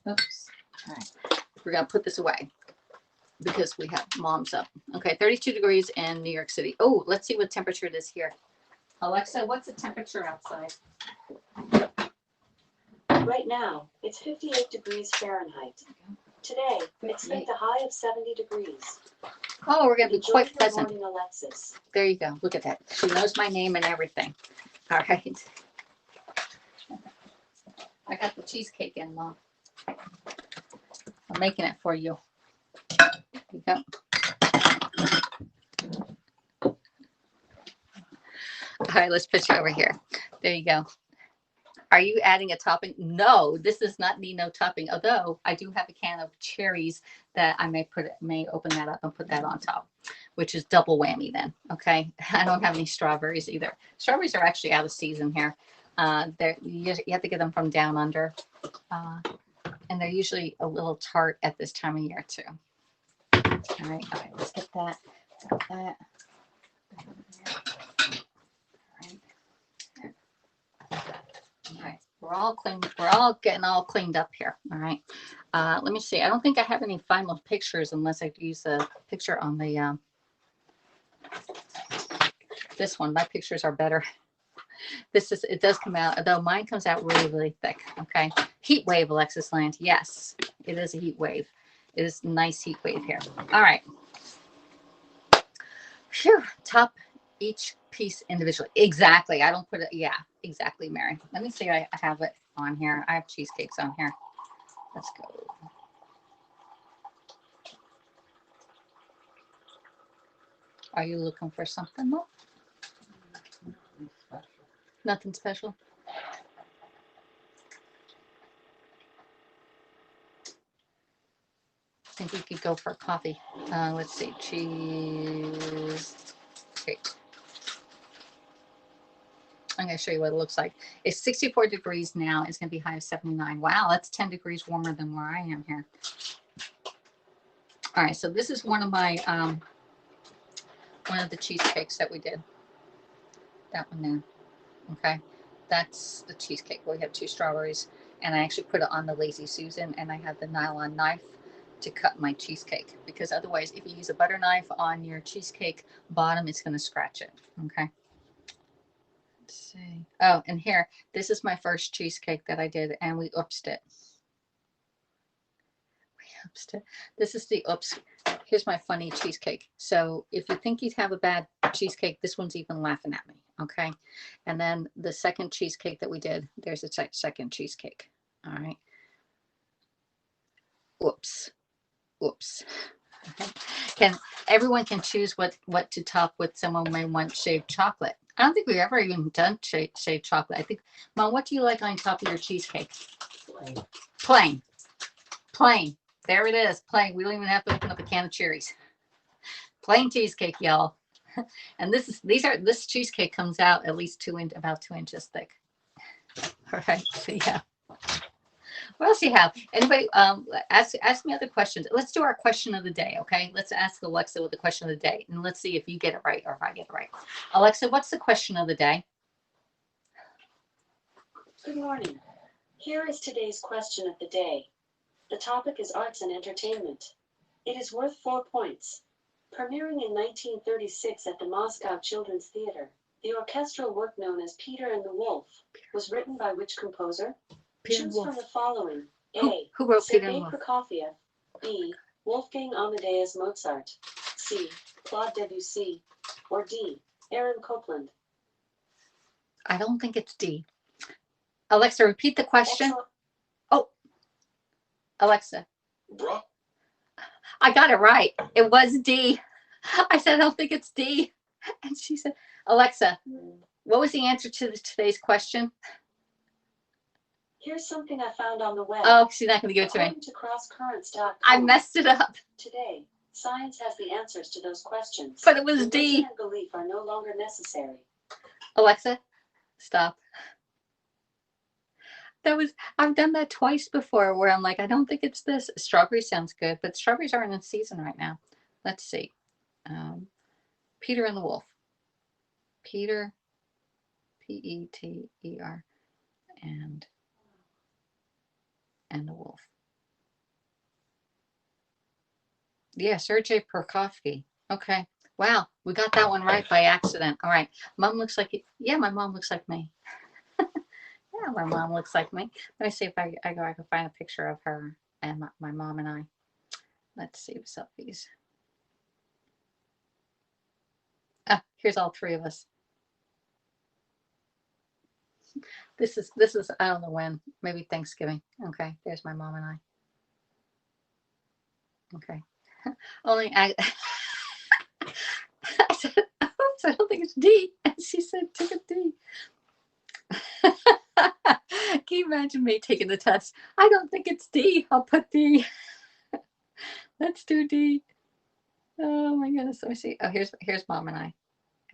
Oops. All right. We're going to put this away because we have mom's up. Okay, 32 degrees in New York City. Oh, let's see what temperature it is here. Alexa, what's the temperature outside? Right now, it's 58 degrees Fahrenheit. Today, expect a high of 70 degrees. Oh, we're going to be quite pleasant. Morning, Alexis. There you go. Look at that. She knows my name and everything. All right. I got the cheesecake in, Mom. I'm making it for you. There you go. All right, let's put you over here. There you go. Are you adding a topping? No, this does not need no topping. Although I do have a can of cherries that I may open that up and put that on top, which is double whammy then. Okay. I don't have any strawberries either. Strawberries are actually out of season here. You have to get them from down under. And they're usually a little tart at this time of year too. All right, let's get that. Got that. All right, we're all clean. We're all getting all cleaned up here. All right. Let me see. I don't think I have any final pictures unless I use a picture on the this one. My pictures are better. It does come out, although mine comes out really, really thick. Okay. Heat wave, Alexis Land. Yes, it is a heat wave. It is a nice heat wave here. All right. Phew. Top each piece individually. Exactly. I don't put it. Yeah, exactly, Mary. Let me see. I have it on here. I have cheesecakes on here. Let's go. Are you looking for something more? Nothing special. I think we could go for a coffee. Let's see, cheese cake. I'm going to show you what it looks like. It's 64 degrees now. It's going to be high of 79. Wow, that's 10 degrees warmer than where I am here. All right, so this is one of my one of the cheesecakes that we did. That one there. Okay, that's the cheesecake. We have 2 strawberries, and I actually put it on the Lazy Susan, and I have the nylon knife to cut my cheesecake, because otherwise, if you use a butter knife on your cheesecake bottom, it's going to scratch it. Okay. Let's see. Oh, and here, this is my first cheesecake that I did, and we oopsed it. This is the oops. Here's my funny cheesecake. So if you think you have a bad cheesecake, this one's even laughing at me. Okay. And then the second cheesecake that we did, there's a second cheesecake. All right. Whoops. Whoops. Okay. Everyone can choose what to top with. Someone may want shaved chocolate. I don't think we've ever even done shaved chocolate. I think, Mom, what do you like on top of your cheesecake? Plain. Plain. There it is. Plain. We don't even have to open up a can of cherries. Plain cheesecake, y'all. And this cheesecake comes out at least about 2 inches thick. All right. So yeah. What else do you have? Anybody ask me other questions. Let's do our question of the day, okay? Let's ask Alexa with the question of the day, and let's see if you get it right or if I get it right. Alexa, what's the question of the day? Good morning. Here is today's question of the day. The topic is arts and entertainment. It is worth 4 points. Premiering in 1936 at the Moscow Children's Theater, the orchestral work known as Peter and the Wolf was written by which composer? Choose from the following. A. Who wrote Peter and Sergei the Wolf? Prokofiev. B. Wolfgang Amadeus Mozart. C. Claude Debussy. Or D. Aaron Copland. I don't think it's D. Alexa, repeat the question. Excellent. Oh, Alexa, Bruh. I got it right. It was D. I said, I don't think it's D. And she said, Alexa, what was the answer to today's question? Here's something I found on the web. Oh, she's not going to give it to me. According to crosscurrents.com. I messed it up. Today, science has the answers to those questions. But it was D. Religion and belief are no longer necessary. Alexa, stop. I've done that twice before where I'm like, I don't think it's this. Strawberry sounds good, but strawberries aren't in season right now. Let's see. Peter and the Wolf. Peter, Peter, and the Wolf. Yeah, Sergei Prokofiev. Okay. Wow, we got that one right by accident. All right. Mom looks like it. Yeah, my mom looks like me. Yeah, my mom looks like me. Let me see if I can find a picture of her and my mom and I. Let's see selfies. Ah, here's all three of us. This is I don't know when, maybe Thanksgiving. Okay, there's my mom and I. Okay. Only I said, oops, I don't think it's D. And she said, take a D. Can you imagine me taking the test? I don't think it's D. I'll put D. Let's do D. Oh my goodness. Let me see. Oh, here's mom and I.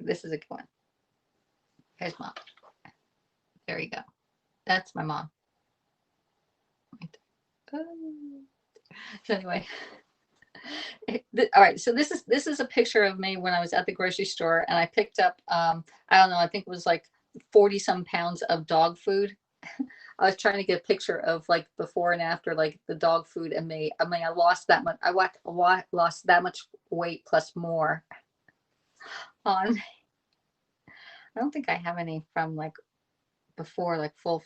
This is a good one. Here's mom. There you go. That's my mom. So anyway. All right, so this is a picture of me when I was at the grocery store and I picked up I don't know, I think it was like 40 some pounds of dog food. I was trying to get a picture of like before and after, like the dog food and me. I mean, I lost that much. I lost that much weight plus more on. I don't think I have any from like before, like full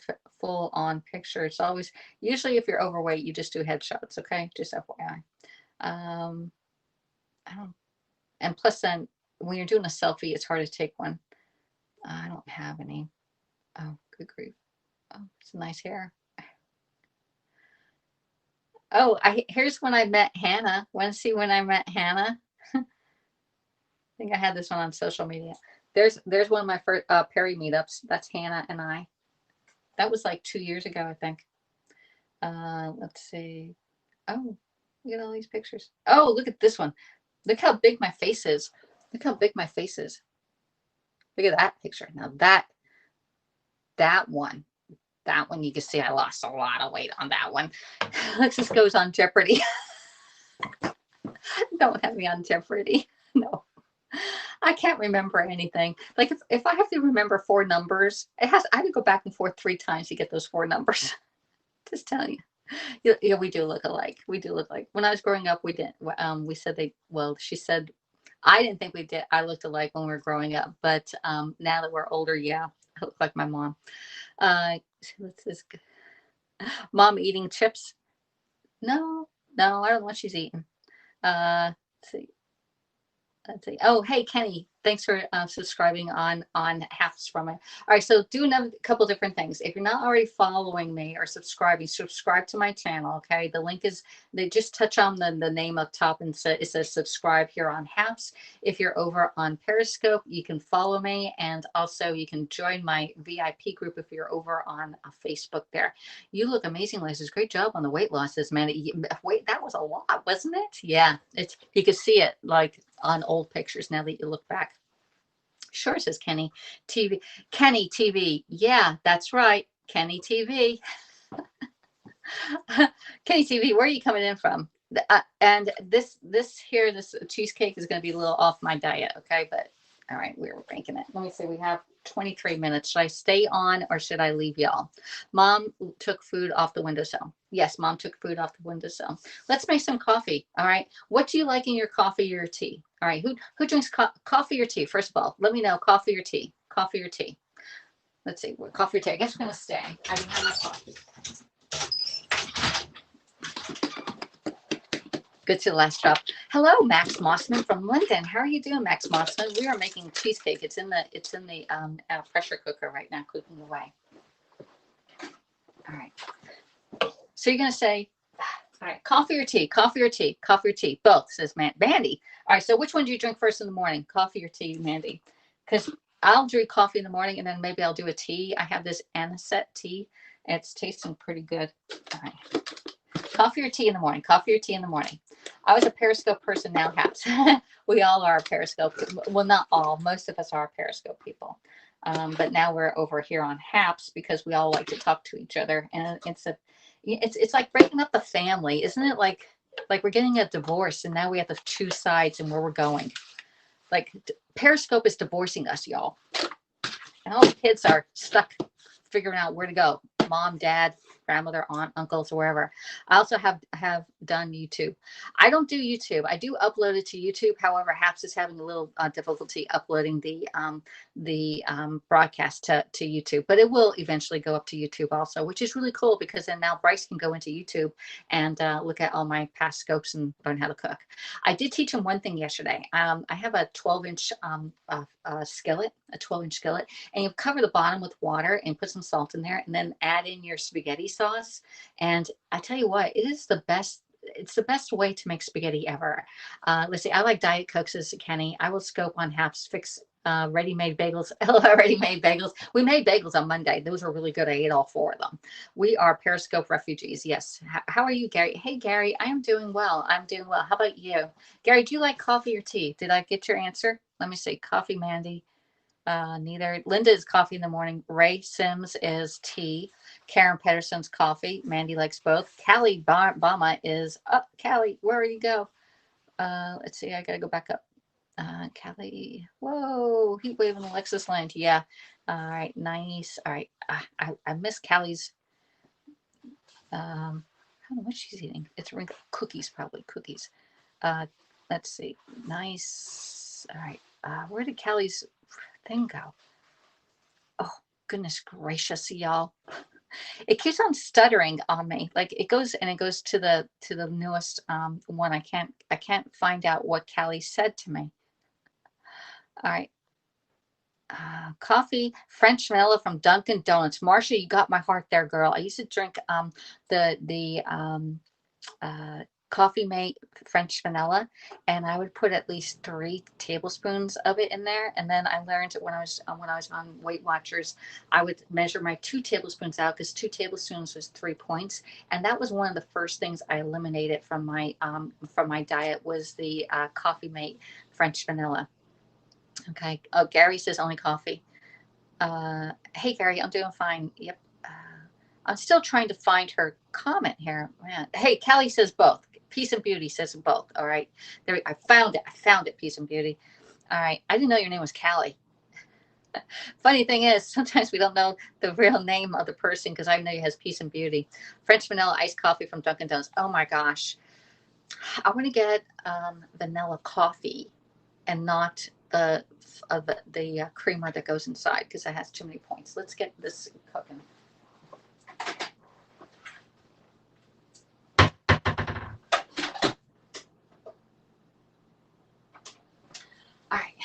on pictures. It's always usually if you're overweight, you just do headshots. Okay, just FYI. I don't, and plus then when you're doing a selfie, it's hard to take one. I don't have any. Oh, good grief. Oh, it's nice hair. Oh, here's when I met Hannah. Want to see when I met Hannah? I think I had this one on social media. There's one of my first Perry meetups. That's Hannah and I. That was like 2 years ago, I think. Let's see. Oh, look at all these pictures. Oh, look at this one. Look how big my face is. Look how big my face is. Look at that picture. Now that one you can see I lost a lot of weight on that one. Alexis goes on Jeopardy. Don't have me on Jeopardy. No. I can't remember anything. Like if I have to remember 4 numbers, I have to go back and forth 3 times to get those 4 numbers. Just telling you. Yeah, we do look alike. We do look like when I was growing up, we didn't. We said she said, I didn't think we did. I looked alike when we were growing up, but now that we're older, yeah, I look like my mom. What's this? Mom eating chips? No, I don't know what she's eating. Let's see. Oh, hey, Kenny, thanks for subscribing on Halves from it. All right, so do another couple different things. If you're not already following me or subscribing, subscribe to my channel, okay? The link is, they just touch on the name up top and it says subscribe here on Halves. If you're over on Periscope, you can follow me, and also you can join my VIP group if you're over on Facebook there. You look amazing, Liz. Great job on the weight losses, man. Wait, that was a lot, wasn't it? Yeah, you can see it like on old pictures now that you look back. Sure, says Kenny TV. Kenny TV. Yeah, that's right. Kenny TV. Kenny TV, where are you coming in from? And this cheesecake is going to be a little off my diet, okay? But all right, we're making it. Let me see. We have 23 minutes. Should I stay on or should I leave y'all? Mom took food off the windowsill. Yes, mom took food off the windowsill. Let's make some coffee. All right. What do you like in your coffee or your tea? All right. Who drinks coffee or tea? First of all, let me know. Coffee or tea? Coffee or tea? Let's see. Coffee or tea? I guess we're gonna stay. I didn't have my coffee. Good to the last drop. Hello, Max Mossman from London. How are you doing, Max Mossman? We are making cheesecake. It's in the pressure cooker right now, cooking away. All right. So you're gonna say, all right, coffee or tea? Coffee or tea? Coffee or tea? Both, says Mandy. All right. So which one do you drink first in the morning? Coffee or tea, Mandy? Because I'll drink coffee in the morning and then maybe I'll do a tea. I have this anisette tea. And it's tasting pretty good. All right. Coffee or tea in the morning? Coffee or tea in the morning? I was a Periscope person, now Haps. We all are Periscope. Well, not all. Most of us are Periscope people. But now we're over here on Haps because we all like to talk to each other. And it's like breaking up the family. Isn't it like we're getting a divorce and now we have to choose sides and where we're going? Like Periscope is divorcing us, y'all. And all the kids are stuck figuring out where to go. Mom, dad, grandmother, aunt, uncles, or wherever. I also have done YouTube. I don't do YouTube. I do upload it to YouTube. However, Haps is having a little difficulty uploading the broadcast to YouTube, but it will eventually go up to YouTube also, which is really cool because then now Bryce can go into YouTube and look at all my past scopes and learn how to cook. I did teach him one thing yesterday. I have a 12-inch skillet, and you cover the bottom with water and put some salt in there, and then add in your spaghetti sauce. And I tell you what, it is the best. It's the best way to make spaghetti ever. Let's see. I like Diet Coke, says Kenny. I will scope on Haps, fix ready-made bagels. Ready-made bagels. We made bagels on Monday. Those were really good. I ate all 4 of them. We are Periscope refugees. Yes. How are you, Gary? Hey, Gary. I am doing well. I'm doing well. How about you? Gary, do you like coffee or tea? Did I get your answer? Let me see. Coffee, Mandy. Neither. Linda is coffee in the morning. Ray Sims is tea. Karen Pedersen's coffee. Mandy likes both. Callie Bama is up. Callie, where you go? Let's see. I gotta go back up. Callie. Whoa, heat wave in Alexis land. Yeah. All right. Nice. All right. I miss Callie's. I don't know what she's eating. It's cookies, probably cookies. Let's see. Nice. All right. Where did Callie's thing go? Oh, goodness gracious, y'all. It keeps on stuttering on me. Like it goes to the newest one. I can't find out what Callie said to me. All right. Coffee, French vanilla from Dunkin' Donuts. Marcia, you got my heart there, girl. I used to drink the Coffee Mate French vanilla, and I would put at least 3 tablespoons of it in there. And then I learned when I was on Weight Watchers, I would measure my 2 tablespoons out because 2 tablespoons was 3 points, and that was one of the first things I eliminated from my diet was the Coffee Mate French vanilla. Okay. Oh, Gary says only coffee. Hey, Gary, I'm doing fine. Yep. I'm still trying to find her comment here. Man. Hey, Callie says both. Peace and Beauty says both. All right. There, I found it. Peace and Beauty. All right. I didn't know your name was Callie. Funny thing is, sometimes we don't know the real name of the person because I know you has Peace and Beauty. French vanilla iced coffee from Dunkin' Donuts. Oh my gosh. I want to get vanilla coffee and not the creamer that goes inside because that has too many points. Let's get this cooking. All right,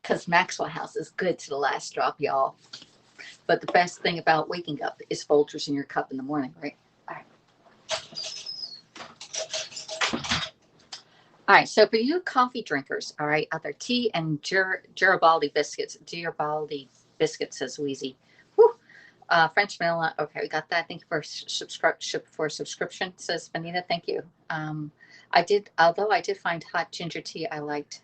because Maxwell House is good to the last drop, y'all. But the best thing about waking up is Folgers in your cup in the morning, right? All right. All right, so for you coffee drinkers, all right, out there, tea and Garibaldi biscuits. Garibaldi biscuits, says Wheezy. Whew. French vanilla. Okay, we got that. Thank you for subscription, says Benita. Thank you. Although I did find hot ginger tea I liked.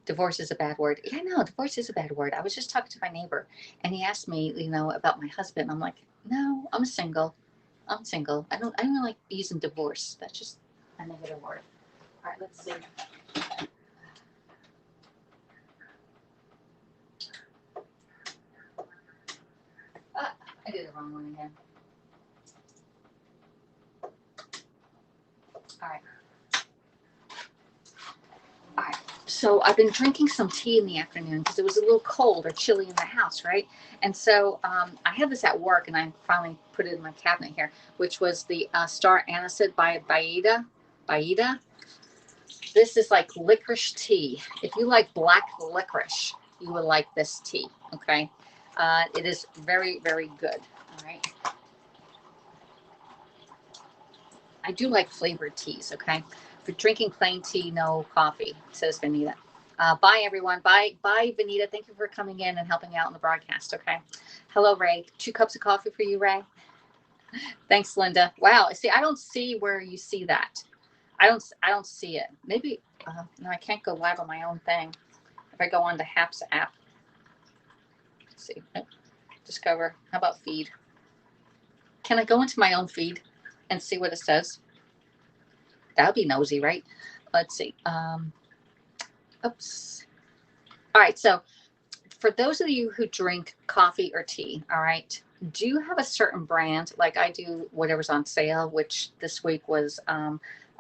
Divorce is a bad word. Yeah, no, divorce is a bad word. I was just talking to my neighbor and he asked me, about my husband. I'm like, no, I'm single. I'm single. I don't like using divorce. That's just a negative word. All right, let's see. I did the wrong one again. All right. All right. So I've been drinking some tea in the afternoon because it was a little cold or chilly in the house, right? And so I had this at work, and I finally put it in my cabinet here, which was the Star Anisette by Baida. This is like licorice tea. If you like black licorice, you will like this tea, okay? It is very, very good, all right? I do like flavored teas, okay? For drinking plain tea, no coffee, says Vanita. Bye, everyone. Bye, Vanita. Thank you for coming in and helping out in the broadcast, okay? Hello, Ray. 2 cups of coffee for you, Ray. Thanks, Linda. Wow. See, I don't see where you see that. I don't see it. Maybe, no, I can't go live on my own thing. If I go on to Haps app, let's see, discover, how about feed? Can I go into my own feed and see what it says? That would be nosy, right? Let's see. Oops. All right. So for those of you who drink coffee or tea, all right, do you have a certain brand? Like I do whatever's on sale, which this week was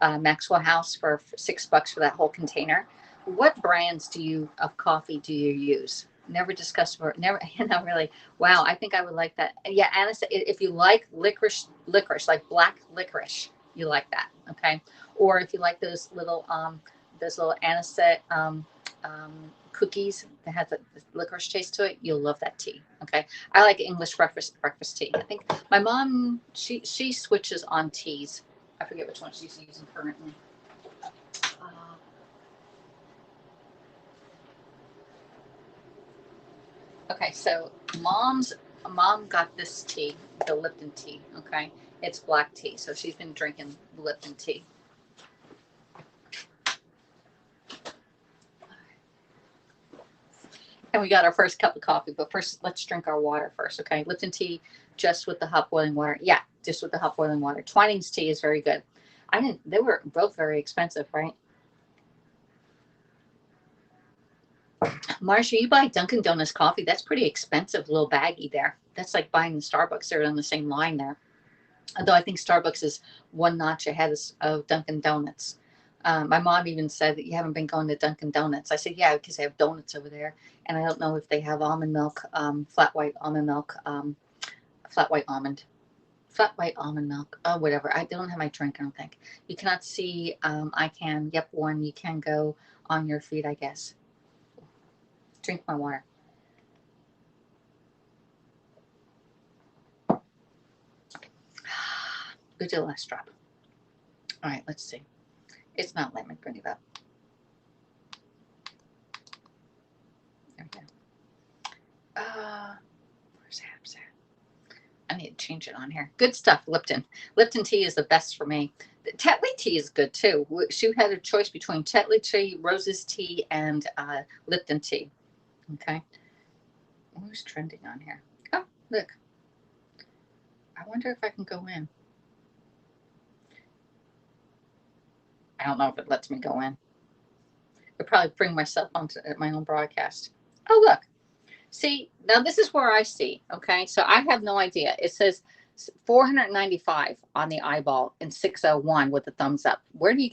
Maxwell House for $6 for that whole container. What brands of coffee do you use? Never discussed, never, really. Wow, I think I would like that. Yeah, Anna said if you like licorice, like black licorice, you like that, okay? Or if you like those little anisette cookies that has a licorice taste to it, you'll love that tea, okay? I like English breakfast tea. I think my mom, she switches on teas. I forget which one she's using currently. Okay, so mom got this tea, the Lipton tea. Okay, it's black tea, so she's been drinking Lipton tea. And we got our first cup of coffee, but first let's drink our water first. Okay, Lipton tea just with the hot boiling water. Yeah, just with the hot boiling water. Twinings tea is very good. They were both very expensive, right? Marsha, you buy Dunkin' Donuts coffee. That's pretty expensive, little baggie there. That's like buying the Starbucks. They're on the same line there. Although I think Starbucks is one notch ahead of Dunkin' Donuts. My mom even said that you haven't been going to Dunkin' Donuts. I said, yeah, because they have donuts over there. And I don't know if they have almond milk, flat white almond milk, flat white almond milk, whatever. I don't have my drink, I don't think. You cannot see, I can, yep, one, you can go on your feet, I guess. Drink my water. Go to the last drop. All right, let's see. It's not letting me bring it up. There we go. Where's Haps at? I need to change it on here. Good stuff, Lipton. Lipton tea is the best for me. The Tetley tea is good too. She had a choice between Tetley tea, Rose's tea, and Lipton tea. Okay. Who's trending on here? Oh, look. I wonder if I can go in. I don't know if it lets me go in. I'll probably bring myself onto my own broadcast. Oh, look. See, now this is where I see. Okay. So I have no idea. It says 495 on the eyeball and 601 with the thumbs up. Where do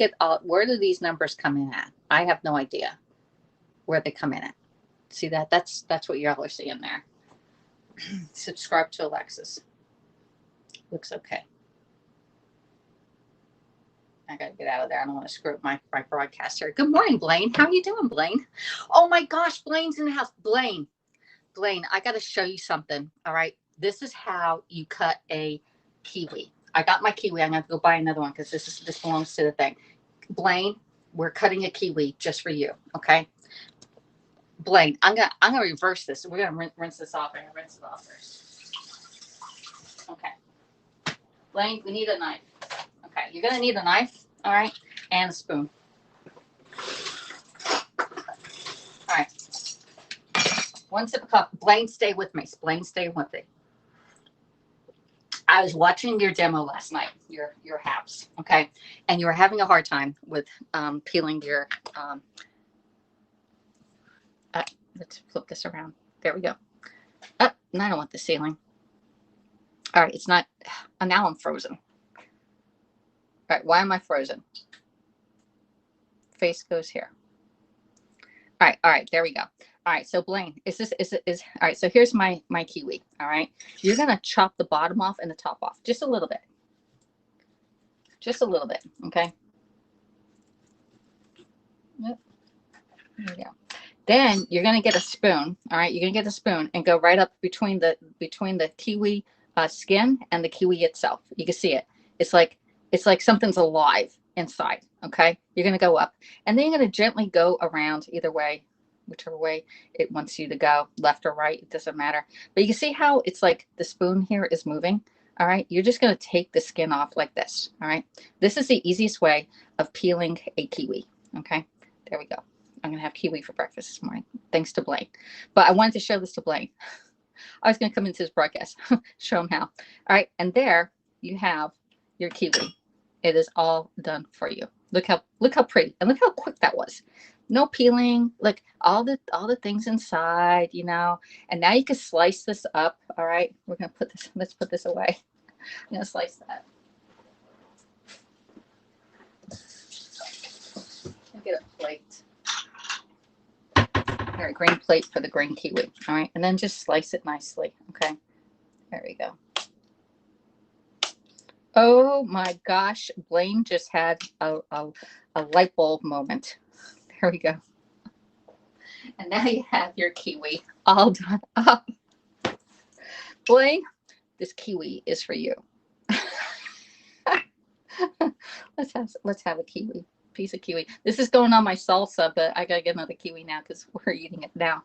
these numbers come in at? I have no idea where they come in at. See that? That's what y'all are seeing there. Subscribe to Alexis. Looks okay. I gotta get out of there. I don't want to screw up my broadcast here. Good morning, Blaine. How are you doing, Blaine? Oh my gosh, Blaine's in the house. Blaine, I gotta show you something. All right. This is how you cut a kiwi. I got my kiwi. I'm gonna have to go buy another one because this belongs to the thing. Blaine, we're cutting a kiwi just for you. Okay. Blaine, I'm gonna reverse this. We're gonna rinse this off. I'm gonna rinse it off first. Okay. Blaine, we need a knife. Okay, you're gonna need a knife, all right, and a spoon. All right. One sip of coffee. Blaine, stay with me. Blaine, stay with me. I was watching your demo last night, your house, okay, and you were having a hard time with peeling your. Let's flip this around. There we go. Oh, and I don't want the ceiling. All right, it's not. Oh, now I'm frozen. All right, why am I frozen? Face goes here. All right, there we go. All right, so Blaine, is all right, so here's my kiwi. All right, you're gonna chop the bottom off and the top off just a little bit. Just a little bit, okay? Yep. There we go. Then you're gonna get a spoon, all right? You're gonna get a spoon and go right up between the kiwi skin and the kiwi itself. You can see it. It's like something's alive inside, okay? You're gonna go up, and then you're gonna gently go around either way, whichever way it wants you to go, left or right, it doesn't matter. But you can see how it's like the spoon here is moving, all right? You're just gonna take the skin off like this, all right? This is the easiest way of peeling a kiwi, okay? There we go. I'm gonna have kiwi for breakfast this morning, thanks to Blaine. But I wanted to show this to Blaine. I was gonna come into this broadcast, show him how. All right, and there you have your kiwi. It is all done for you. Look how pretty, and look how quick that was. No peeling. Look, all the things inside, you know. And now you can slice this up. All right, we're gonna put this. Let's put this away. I'm gonna slice that. I'll get a plate. All right, green plate for the green kiwi. All right, and then just slice it nicely. Okay, there we go. Oh my gosh, Blaine just had a light bulb moment. There we go. And now you have your kiwi all done up. Blaine, this kiwi is for you. let's have a kiwi. Piece of kiwi. This is going on my salsa, but I gotta get another kiwi now because we're eating it now.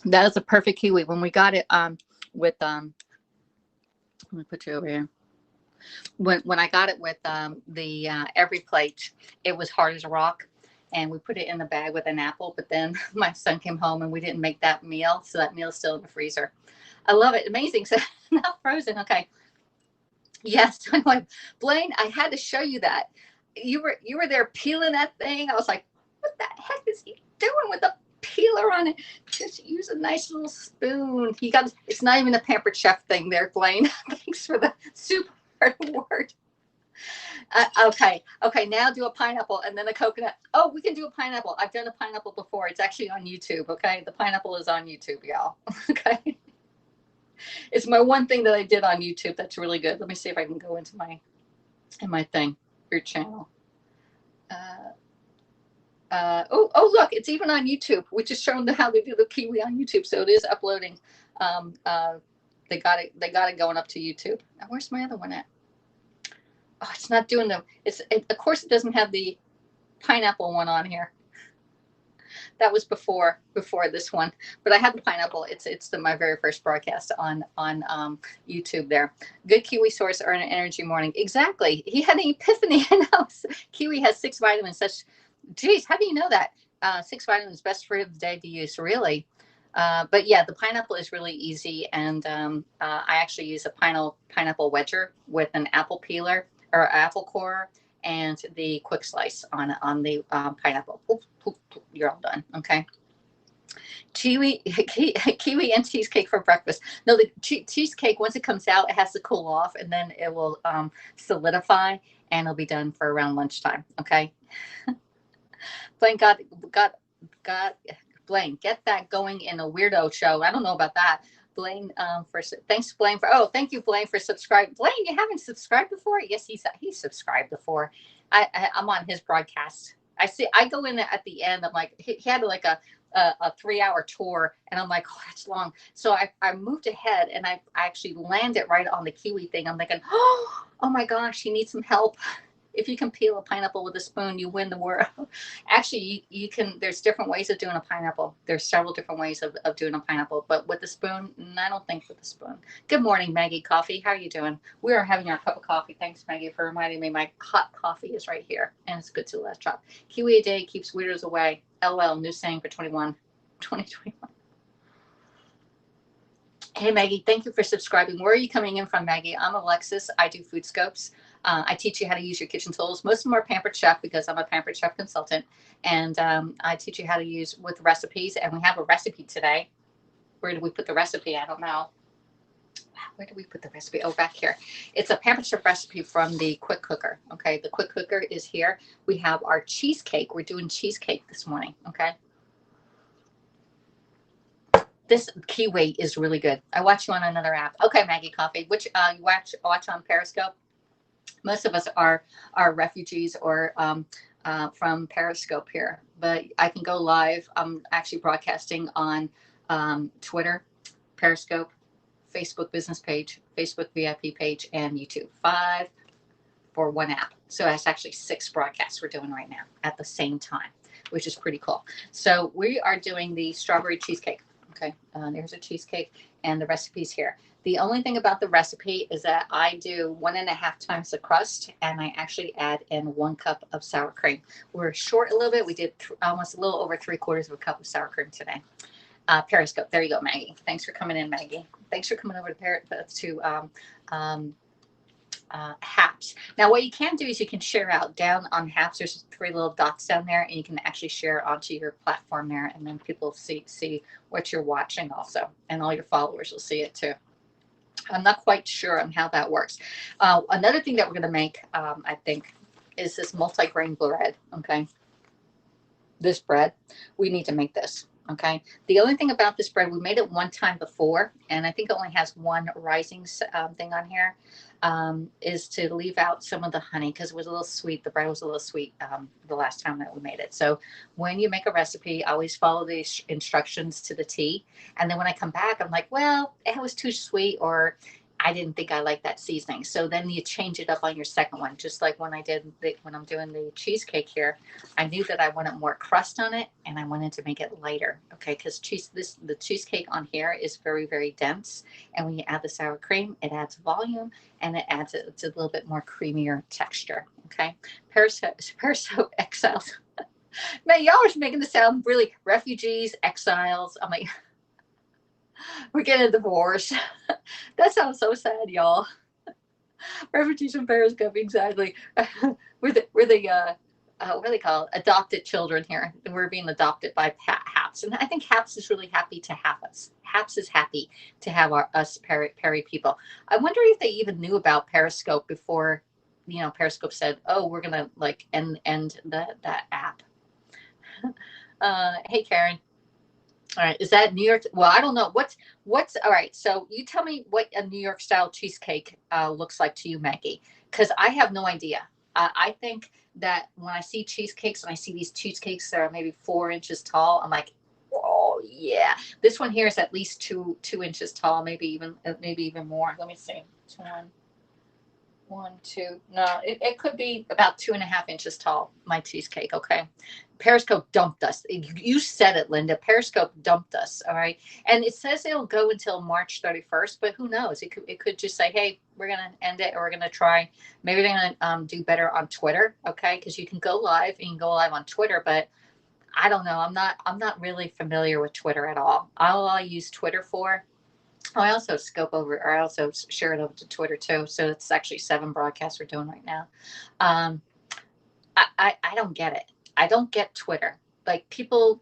That is a perfect kiwi. When we got it with let me put you over here. When I got it with the every plate, it was hard as a rock, and we put it in the bag with an apple. But then my son came home and we didn't make that meal, so that meal's still in the freezer. I love it. Amazing. So now frozen. Okay. Yes, Blaine, I had to show you that. You were there peeling that thing. I was like, what the heck is he doing with the peeler on it? Just use a nice little spoon. It's not even a Pampered Chef thing there, Blaine. Thanks for the super hard word. Okay, now do a pineapple and then a coconut. Oh, we can do a pineapple. I've done a pineapple before. It's actually on YouTube, okay? The pineapple is on YouTube, y'all. Okay. It's my one thing that I did on YouTube that's really good. Let me see if I can go into my thing, your channel. Oh, look, it's even on YouTube, which is showing how they do the kiwi on YouTube. So it is uploading. They got it going up to YouTube. Now, where's my other one at? Oh, it's not doing them. Of course, it doesn't have the pineapple one on here. That was before this one, but I had the pineapple. It's my very first broadcast on YouTube there. Good kiwi source or an energy morning. Exactly. He had an epiphany. Kiwi has 6 vitamins. Geez, how do you know that? 6 vitamins, best fruit of the day to use, really. But yeah, the pineapple is really easy, and I actually use a pineapple wedger with an apple peeler or apple core and the quick slice on the pineapple. Oop, you're all done. Okay. Kiwi and cheesecake for breakfast. No, the cheesecake, once it comes out, it has to cool off, and then it will solidify, and it'll be done for around lunchtime. Okay. Blaine got Blaine, get that going in a weirdo show. I don't know about that. Blaine, thanks Blaine thank you Blaine for subscribing. Blaine, you haven't subscribed before? Yes, he's subscribed before. I'm on his broadcast. I go in at the end. I'm like, he had like a 3-hour tour, and I'm like, oh, that's long. So I moved ahead, and I actually landed right on the kiwi thing. I'm thinking, oh my gosh, he needs some help. If you can peel a pineapple with a spoon, you win the world. Actually, you can. There's different ways of doing a pineapple. There's several different ways of doing a pineapple, but with the spoon, I don't think with the spoon. Good morning, Maggie Coffee. How are you doing? We are having our cup of coffee. Thanks, Maggie, for reminding me. My hot coffee is right here, and it's good to the last drop. Kiwi a day keeps weirdos away. LL, new saying for 2021. Hey, Maggie, thank you for subscribing. Where are you coming in from, Maggie? I'm Alexis. I do food scopes. I teach you how to use your kitchen tools. Most of them are Pampered Chef because I'm a Pampered Chef consultant. And I teach you how to use with recipes. And we have a recipe today. Where did we put the recipe? I don't know. Where did we put the recipe? Oh, back here. It's a Pampered Chef recipe from the quick cooker. Okay, the quick cooker is here. We have our cheesecake. We're doing cheesecake this morning. Okay. This kiwi is really good. I watch you on another app. Okay, Maggie Coffee, which you watch on Periscope. Most of us are refugees or from Periscope here, but I can go live. I'm actually broadcasting on Twitter, Periscope, Facebook business page, Facebook VIP page, and YouTube. 5 for one app. So that's actually 6 broadcasts we're doing right now at the same time, which is pretty cool. So we are doing the strawberry cheesecake. Okay, there's a cheesecake and the recipe's here. The only thing about the recipe is that I do 1.5 times the crust, and I actually add in 1 cup of sour cream. We're short a little bit. We did almost a little over 3/4 of a cup of sour cream today. Periscope. There you go, Maggie. Thanks for coming in, Maggie. Thanks for coming over to Haps. Now, what you can do is you can share out down on Haps. There's 3 little dots down there, and you can actually share onto your platform there, and then people see what you're watching also, and all your followers will see it too. I'm not quite sure on how that works. Another thing that we're going to make, I think, is this multi-grain bread. Okay, this bread, we need to make this. Okay. The only thing about this bread, we made it one time before, and I think it only has 1 rising thing on here, is to leave out some of the honey because it was a little sweet. The bread was a little sweet the last time that we made it. So when you make a recipe, always follow the instructions to the T. And then when I come back, I'm like, well, it was too sweet, or I didn't think I liked that seasoning. So then you change it up on your second one, just like when when I'm doing the cheesecake here. I knew that I wanted more crust on it, and I wanted to make it lighter. Okay, because the cheesecake on here is very, very dense, and when you add the sour cream, it adds volume, and it's a little bit more creamier texture. Okay, Periscope exiles. Man, y'all are making this sound really refugees, exiles. I'm like, we're getting a divorce. That sounds so sad, y'all. Refugees from Periscope, exactly. we're the what do they call it? Adopted children here. We're being adopted by Haps, and I think Haps is really happy to have us. Haps is happy to have us Perry people. I wonder if they even knew about Periscope before, Periscope said, "Oh, we're gonna like end that app." Hey, Karen. All right, is that New York? Well, I don't know. What's all right? So you tell me what a New York style cheesecake looks like to you, Maggie, because I have no idea. I think that when I see cheesecakes and I see these cheesecakes that are maybe 4 inches tall, I'm like, oh yeah, this one here is at least 2 inches tall, maybe even more. Let me see. 1, 2. No, it could be about 2.5 inches tall. My cheesecake. Okay. Periscope dumped us. You said it, Linda. Periscope dumped us. All right. And it says it'll go until March 31st, but who knows? It could just say, hey, we're going to end it, or we're going to try. Maybe they're going to do better on Twitter. Okay. Because you can go live and you can go live on Twitter, but I don't know. I'm not really familiar with Twitter at all. All I use Twitter for. I also I also share it over to Twitter too. So it's actually 7 broadcasts we're doing right now. I don't get it. I don't get Twitter. Like, people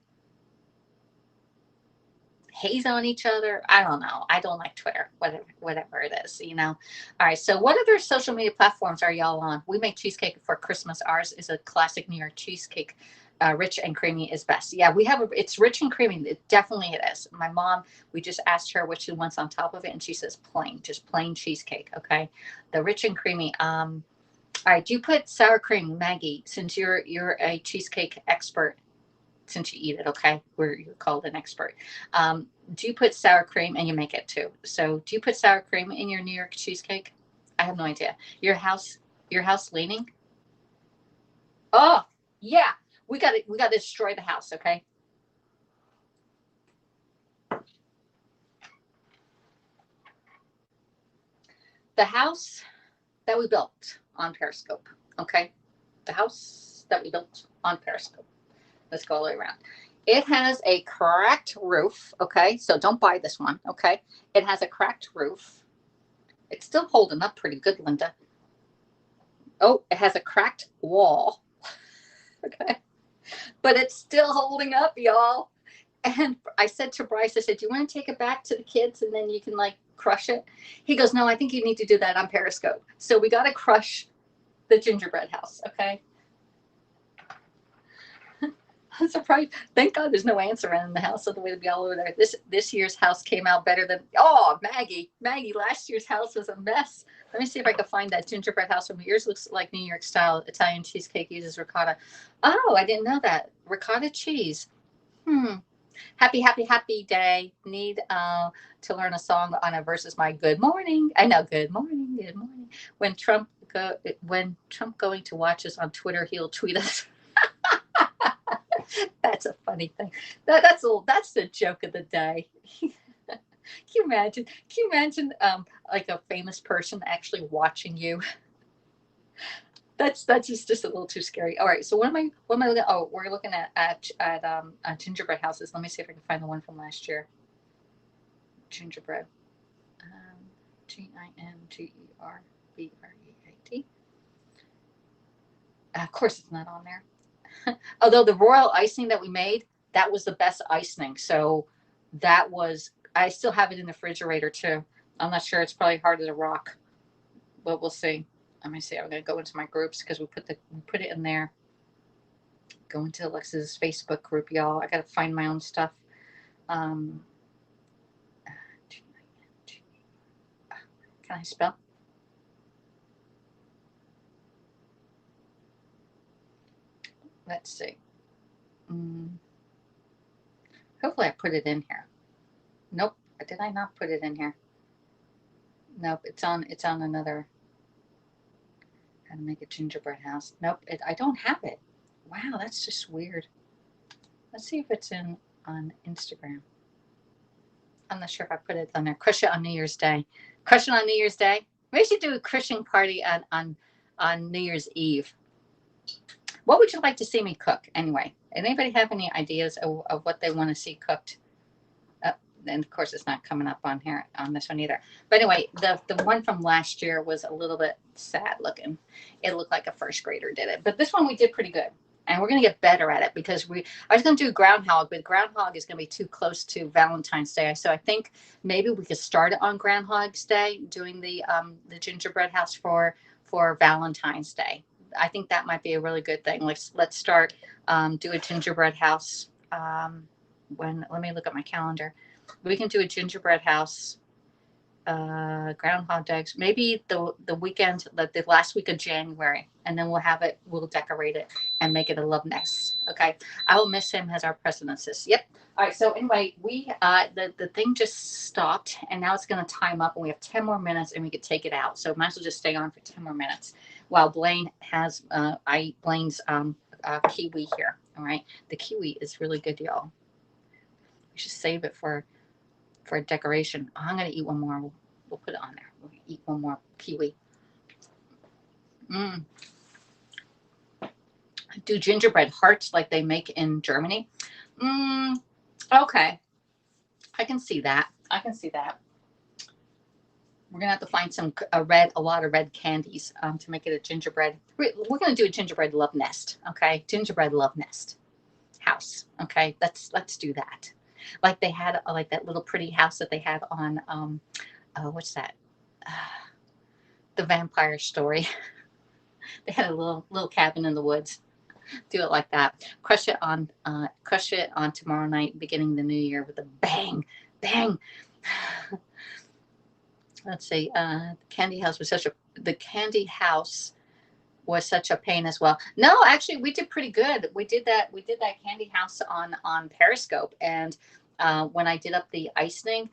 haze on each other. I don't know. I don't like Twitter, whatever it is, All right. So what other social media platforms are y'all on? We make cheesecake for Christmas. Ours is a classic New York cheesecake. Rich and creamy is best. Yeah, it's rich and creamy. It definitely it is. My mom, we just asked her what she wants on top of it, and she says plain, just plain cheesecake. Okay. The rich and creamy. All right. Do you put sour cream, Maggie, since you're a cheesecake expert? Since you eat it, okay, you're called an expert. Do you put sour cream, and you make it too? So do you put sour cream in your New York cheesecake? I have no idea. Your house leaning? Oh yeah, we got to destroy the house, okay? The house that we built on Periscope, okay? The house that we built on Periscope. Let's go all the way around. It has a cracked roof. Okay. So don't buy this one. Okay. It has a cracked roof. It's still holding up pretty good, Linda. Oh, it has a cracked wall. Okay. But it's still holding up, y'all. And I said to Bryce, I said, do you want to take it back to the kids and then you can like crush it? He goes, no, I think you need to do that on Periscope. So we got to crush the gingerbread house. Okay. I'm surprised. Thank God there's no answer in the house, otherwise it'd be all over there. This year's house came out better than, oh, Maggie, last year's house was a mess. Let me see if I can find that gingerbread house from yours. Looks like New York style Italian cheesecake uses ricotta. Oh, I didn't know that. Ricotta cheese. Happy day. Need to learn a song on it versus my good morning. I know, good morning. When Trump going to watch us on Twitter, he'll tweet us. That's a funny thing. That's the joke of the day. Can you imagine? Like a famous person actually watching you? That's just a little too scary. All right. So what am I looking at? Oh, we're looking at gingerbread houses. Let me see if I can find the one from last year. Gingerbread. GINGERBREAT. Of course, it's not on there. Although the royal icing that we made, that was the best icing. So that was, I still have it in the refrigerator too. I'm not sure. It's probably harder to rock, but we'll see. Let me see. I'm going to go into my groups because we put it in there. Go into Alexis's Facebook group, y'all. I got to find my own stuff. Can I spell? Let's see. Hopefully I put it in here. Nope. Did I not put it in here? Nope. It's on another. How to make a gingerbread house. Nope. I don't have it. Wow. That's just weird. Let's see if it's on Instagram. I'm not sure if I put it on there. Crush it on New Year's Day. Crush it on New Year's Day. We should do a crushing party on New Year's Eve. What would you like to see me cook anyway? Anybody have any ideas of what they want to see cooked? And of course, it's not coming up on here on this one either. But anyway, the one from last year was a little bit sad looking. It looked like a first grader did it. But this one we did pretty good. And we're going to get better at it because I was going to do groundhog, but groundhog is going to be too close to Valentine's Day. So I think maybe we could start it on Groundhog's Day, doing the gingerbread house for Valentine's Day. I think that might be a really good thing. Let's start do a gingerbread house. Let me look at my calendar. We can do a gingerbread house, Groundhog Days, maybe the weekend, the last week of January, and then we'll decorate it and make it a love nest. Okay. I will miss him as our presidency. Yep. All right. So anyway, the thing just stopped and now it's going to time up and we have 10 more minutes and we could take it out. So might as well just stay on for 10 more minutes while Blaine has, Blaine's kiwi here. All right. The kiwi is really good, y'all. We should save it for a decoration. I'm going to eat one more. We'll put it on there. We'll eat one more kiwi. Do gingerbread hearts like they make in Germany. Okay. I can see that. We're going to have to find a lot of red candies to make it a gingerbread. We're going to do a gingerbread love nest. Okay. Gingerbread love nest house. Okay. Let's do that. Like they had like that little pretty house that they have on what's that? The Vampire Story. They had a little cabin in the woods. Do it like that. Crush it on tomorrow night, beginning the new year with a bang. Let's see. The candy house was such a pain as well. No, actually, we did pretty good. We did that candy house on Periscope, and when I did up the icing,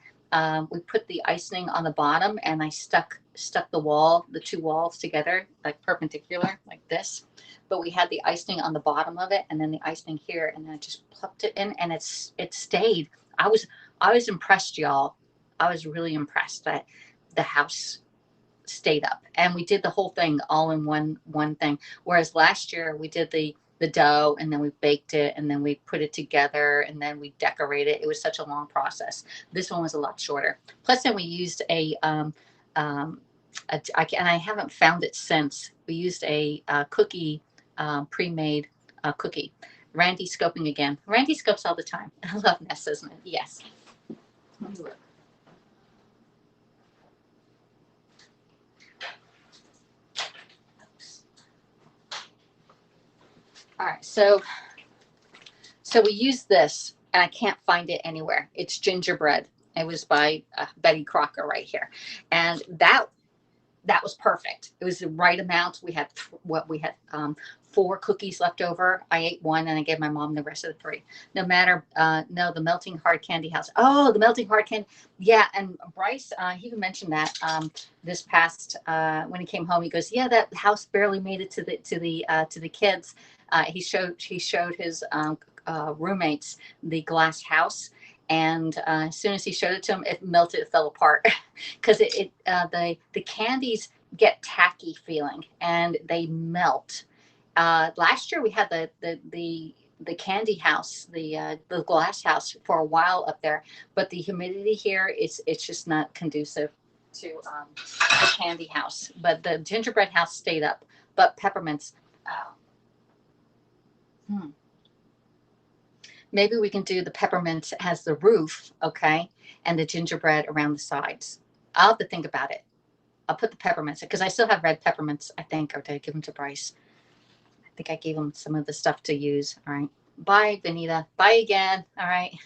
we put the icing on the bottom, and I stuck the two walls together like perpendicular, like this. But we had the icing on the bottom of it, and then the icing here, and then I just plucked it in, and it stayed. I was impressed, y'all. I was really impressed that the house stayed up, and we did the whole thing all in one thing. Whereas last year we did the the dough, and then we baked it, and then we put it together, and then we decorate it. It was such a long process. This one was a lot shorter. Plus, then we used and I haven't found it since. We used a cookie, pre-made cookie. Randy scoping again. Randy scopes all the time. I love Nessa's. Yes. Let me look. All right, so we use this, and I can't find it anywhere. It's gingerbread. It was by Betty Crocker right here, and that was perfect. It was the right amount. We had 4 cookies left over. I ate one, and I gave my mom the rest of the 3. No, the melting hard candy house. Oh, the melting hard candy. Yeah, and Bryce, he even mentioned that this past when he came home. He goes, "Yeah, that house barely made it to the kids." He showed his roommates the glass house, and as soon as he showed it to him, it melted. It fell apart because the candies get tacky feeling and they melt. Last year we had the candy house, the glass house for a while up there, but the humidity here it's just not conducive to the candy house. But the gingerbread house stayed up. But peppermints. Oh. Maybe we can do the peppermint as the roof, okay, and the gingerbread around the sides. I'll have to think about it. I'll put the peppermints because I still have red peppermints, I think, or did I give them to Bryce? I think I gave him some of the stuff to use. All right. Bye, Benita. Bye again. All right.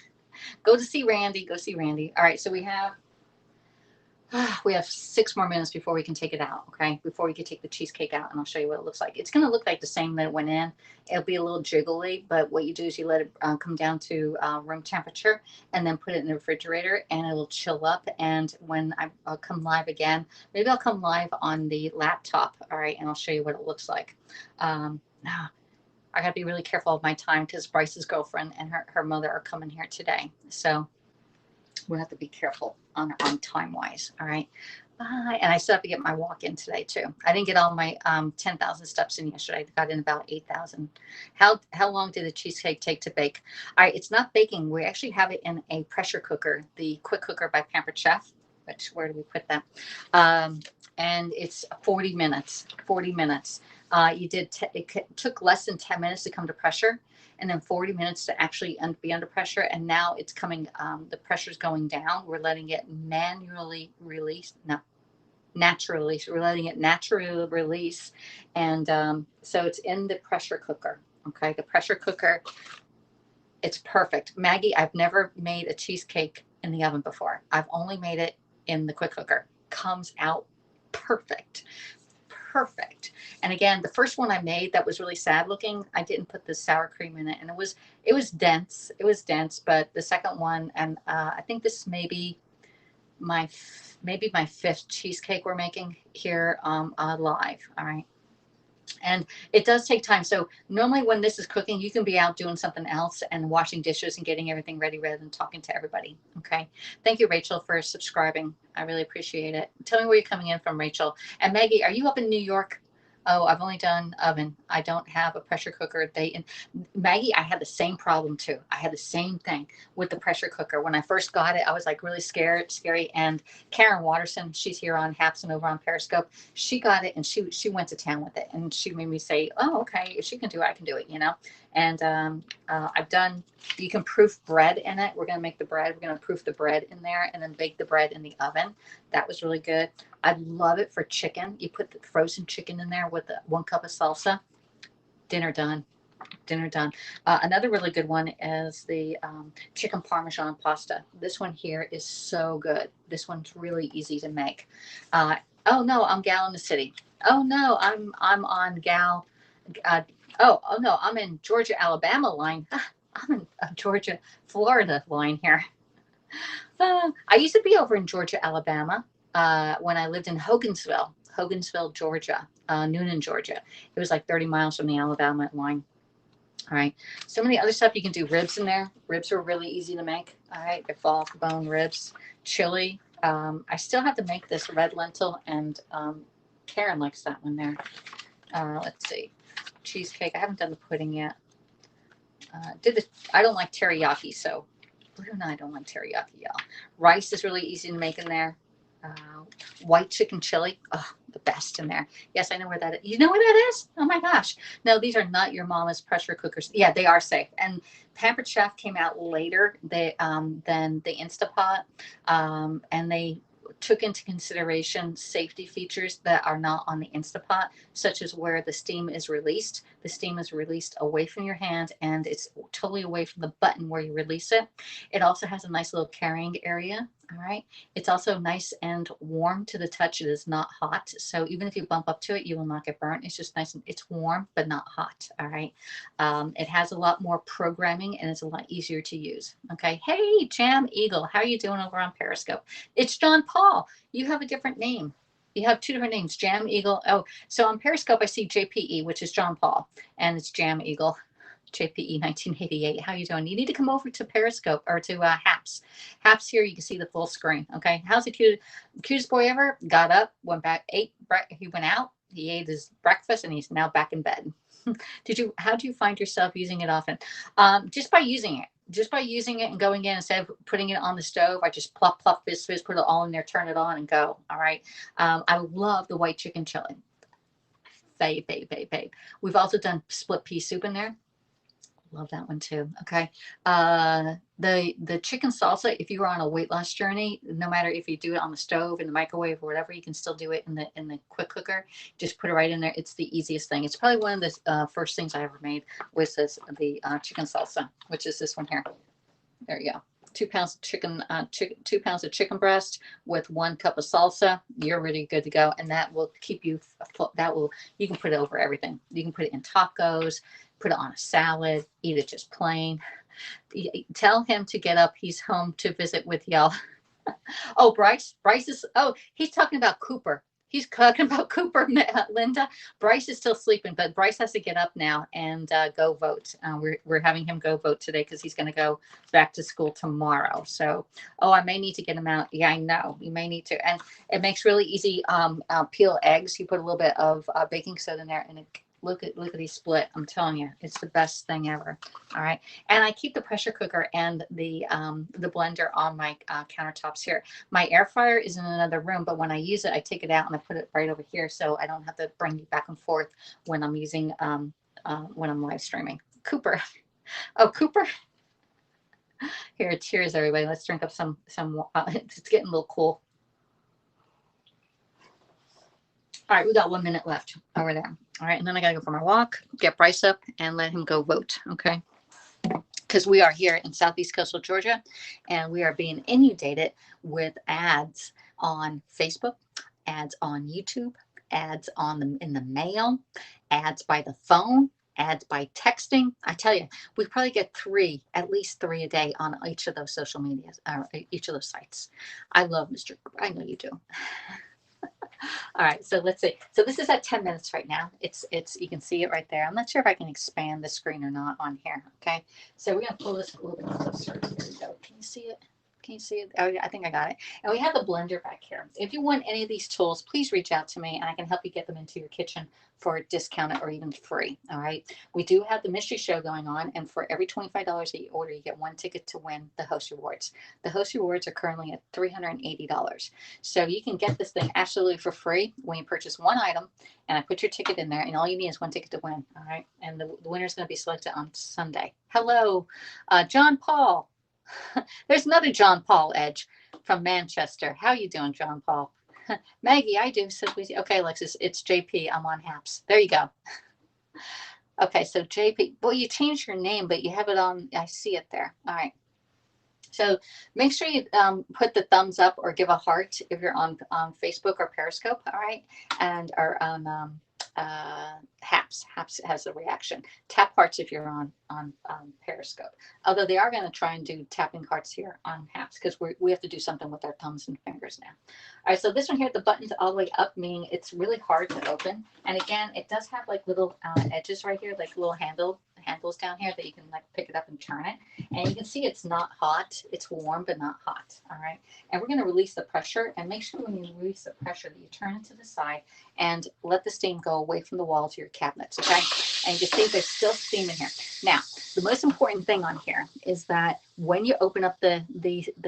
Go to see Randy. Go see Randy. All right. So we have 6 more minutes before we can take it out. Okay. Before we can take the cheesecake out, and I'll show you what it looks like. It's going to look like the same that it went in. It'll be a little jiggly, but what you do is you let it come down to room temperature and then put it in the refrigerator, and it'll chill up. And when I'll come live again, maybe I'll come live on the laptop. All right. And I'll show you what it looks like. Now, I got to be really careful of my time because Bryce's girlfriend and her mother are coming here today. So we'll have to be careful on time wise. All right. Bye. And I still have to get my walk in today too. I didn't get all my 10,000 steps in yesterday. I got in about 8,000. How long did the cheesecake take to bake? All right. It's not baking. We actually have it in a pressure cooker, the quick cooker by Pampered Chef. Where do we put that? And it's 40 minutes. 40 minutes. It took less than 10 minutes to come to pressure, and then 40 minutes to actually be under pressure. And now it's coming, the pressure's going down. We're letting it manually release. No, naturally. We're letting it naturally release. And so it's in the pressure cooker. Okay. The pressure cooker, it's perfect. Maggie, I've never made a cheesecake in the oven before. I've only made it in the quick cooker. Comes out perfect. Perfect. And again, the first one I made that was really sad looking, I didn't put the sour cream in it, and it was dense. It was dense, but the second one, and I think this may be my 5th cheesecake we're making here live. All right. And it does take time. So normally when this is cooking, you can be out doing something else and washing dishes and getting everything ready rather than talking to everybody. Okay. Thank you, Rachel, for subscribing. I really appreciate it. Tell me where you're coming in from, Rachel. And Maggie, are you up in New York? Oh, I've only done oven. I don't have a pressure cooker. Maggie, I had the same problem too. I had the same thing with the pressure cooker. When I first got it, I was like really scary. And Karen Watterson, she's here on Haps and over on Periscope. She got it and she went to town with it. And she made me say, oh, okay, if she can do it, I can do it, you know? And you can proof bread in it. We're going to make the bread. We're going to proof the bread in there and then bake the bread in the oven. That was really good. I love it for chicken. You put the frozen chicken in there with 1 cup of salsa. Dinner done. Another really good one is the chicken Parmesan pasta. This one here is so good. This one's really easy to make. Oh no, I'm Gal in the city. Oh no, I'm on Gal. Oh no, I'm in Georgia, Alabama line. I'm in Georgia, Florida line here. I used to be over in Georgia, Alabama when I lived in Hogansville, Georgia, Noonan, Georgia. It was like 30 miles from the Alabama line. All right. Some of the other stuff you can do ribs in there. Ribs are really easy to make. All right. They're fall off the bone ribs. Chili. I still have to make this red lentil, and Karen likes that one there. Let's see. cheesecake. I haven't done the pudding yet. I don't like teriyaki, so believe it or not, I don't like teriyaki, y'all. Rice is really easy to make in there. White chicken chili, oh, the best in there. Yes, I know where that is. You know where that is? Oh my gosh. No, these are not your mama's pressure cookers. Yeah, they are safe. And Pampered Chef came out later than the Instapot, and they took into consideration safety features that are not on the Instapot, such as where the steam is released. The steam is released away from your hand and it's totally away from the button where you release it. It also has a nice little carrying area. All right. It's also nice and warm to the touch. It is not hot. So even if you bump up to it, you will not get burnt. It's just nice and it's warm, but not hot. All right. It has a lot more programming and it's a lot easier to use. Okay. Hey, Jam Eagle, how are you doing over on Periscope? It's John Paul. You have a different name. You have two different names, Jam Eagle. Oh, so on Periscope, I see JPE, which is John Paul, and it's Jam Eagle. JPE 1988. How you doing? You need to come over to Periscope or to Haps. Haps here, you can see the full screen. Okay. How's the cutest boy ever? Got up, went back, ate. He went out. He ate his breakfast, and he's now back in bed. How do you find yourself using it often? Just by using it. Just by using it and going in instead of putting it on the stove, I just plop, fizz, put it all in there, turn it on, and go. All right. I love the white chicken chili. Babe. We've also done split pea soup in there. Love that one too. Okay. The chicken salsa, if you are on a weight loss journey, no matter if you do it on the stove, in the microwave, or whatever, you can still do it in the quick cooker. Just put it right in there. It's the easiest thing. It's probably one of the first things I ever made was the chicken salsa, which is this one here. There you go. 2 pounds of chicken, 2 pounds of chicken breast with 1 cup of salsa. You're really good to go, and that will keep you. You can put it over everything. You can put it in tacos. Put it on a salad, eat it just plain. Tell him to get up. He's home to visit with y'all. Oh, Bryce is, he's talking about Cooper. He's talking about Cooper, Linda. Bryce is still sleeping, but Bryce has to get up now and go vote. We're having him go vote today because he's going to go back to school tomorrow. So, I may need to get him out. Yeah, I know. You may need to. And it makes really easy peel eggs. You put a little bit of baking soda in there and look at these split. I'm telling you, it's the best thing ever. All right. And I keep the pressure cooker and the blender on my countertops here. My air fryer is in another room, but when I use it, I take it out and I put it right over here so I don't have to bring it back and forth when I'm using when I'm live streaming. Cooper. Oh, Cooper. Here, cheers, everybody. Let's drink up some it's getting a little cool. All right, we got 1 minute left over there. All right, and then I gotta go for my walk, get Bryce up, and let him go vote, okay? Because we are here in Southeast Coastal Georgia, and we are being inundated with ads on Facebook, ads on YouTube, ads in the mail, ads by the phone, ads by texting. I tell you, we probably get at least three a day on each of those social medias, or each of those sites. I love Mr. I know you do. All right, so let's see. So this is at 10 minutes right now. It's you can see it right there. I'm not sure if I can expand the screen or not on here. Okay, so we're gonna pull this a little bit closer. Here we go. Can you see it? Can you see it? Oh, yeah, I think I got it. And we have the blender back here. If you want any of these tools, please reach out to me and I can help you get them into your kitchen for discounted or even free. All right. We do have the mystery show going on, and for every $25 that you order, you get 1 ticket to win the host rewards. The host rewards are currently at $380. So you can get this thing absolutely for free when you purchase one item, and I put your ticket in there, and all you need is 1 ticket to win. All right. And the winner is going to be selected on Sunday. Hello, John Paul. There's another John Paul Edge from Manchester. How you doing, John Paul? Maggie, I do. Says we. Okay, Alexis, it's JP. I'm on Haps. There you go. Okay, so JP. Well, you changed your name, but you have it on. I see it there. All right. So make sure you put the thumbs up or give a heart if you're on Facebook or Periscope. All right, and or on Haps. Haps has a reaction. Tap hearts if you're on Periscope. Although they are going to try and do tapping hearts here on Haps because we have to do something with our thumbs and fingers now. All right, so this one here, the button's all the way up, meaning it's really hard to open. And again, it does have like little edges right here, like little handles down here that you can like pick it up and turn it. And you can see it's not hot. It's warm, but not hot. All right. And we're going to release the pressure, and make sure when you release the pressure that you turn it to the side and let the steam go away from the walls of your cabinets. Okay. And you can see there's still steam in here. Now, the most important thing on here is that when you open up the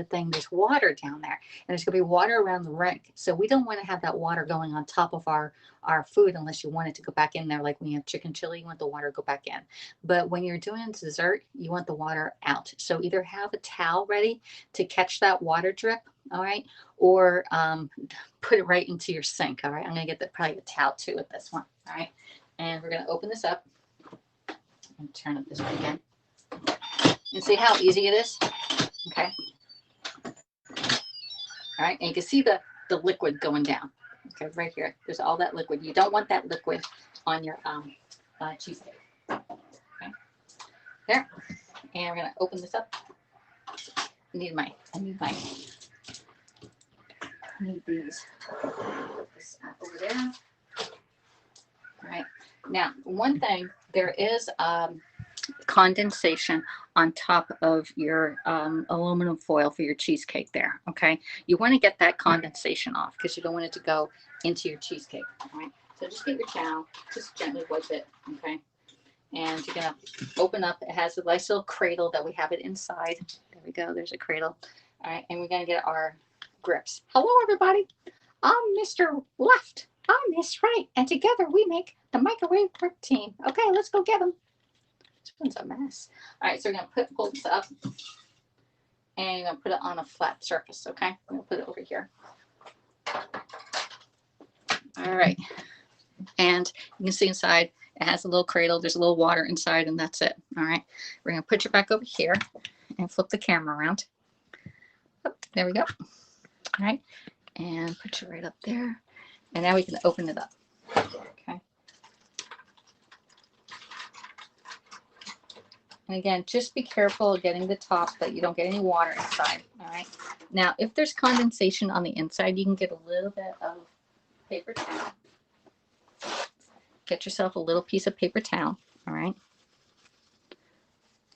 thing, there's water down there, and there's gonna be water around the ring. So we don't want to have that water going on top of our food unless you want it to go back in there. Like when you have chicken chili, you want the water to go back in. But when you're doing dessert, you want the water out. So either have a towel ready to catch that water drip, all right, or put it right into your sink. All right, I'm gonna get probably a towel too with this one. All right, and we're gonna open this up and turn it this way again. You see how easy it is? Okay. All right, and you can see the liquid going down. Okay, right here. There's all that liquid. You don't want that liquid on your cheesecake. Okay, there. And we're gonna open this up. I need these. Put this over there. All right. Now, one thing, there is condensation on top of your aluminum foil for your cheesecake there. Okay. You want to get that condensation off because you don't want it to go into your cheesecake. All right. So just get your towel, just gently wipe it. Okay. And you're going to open up. It has a nice little cradle that we have it inside. There we go. There's a cradle. All right. And we're going to get our grips. Hello, everybody. I'm Mr. Left. I'm Miss Right. And together we make the microwave grip team. Okay, let's go get them. This one's a mess. All right, so we're going to pull this up. And you're going to put it on a flat surface. Okay. I'm going to put it over here. All right. And you can see inside, it has a little cradle. There's a little water inside, and that's it. All right. We're going to put you back over here and flip the camera around. Oh, there we go. All right. And put you right up there. And now we can open it up. Okay. And again, just be careful of getting the top that you don't get any water inside. All right. Now, if there's condensation on the inside, you can get a little bit of paper towel. Get yourself a little piece of paper towel. All right.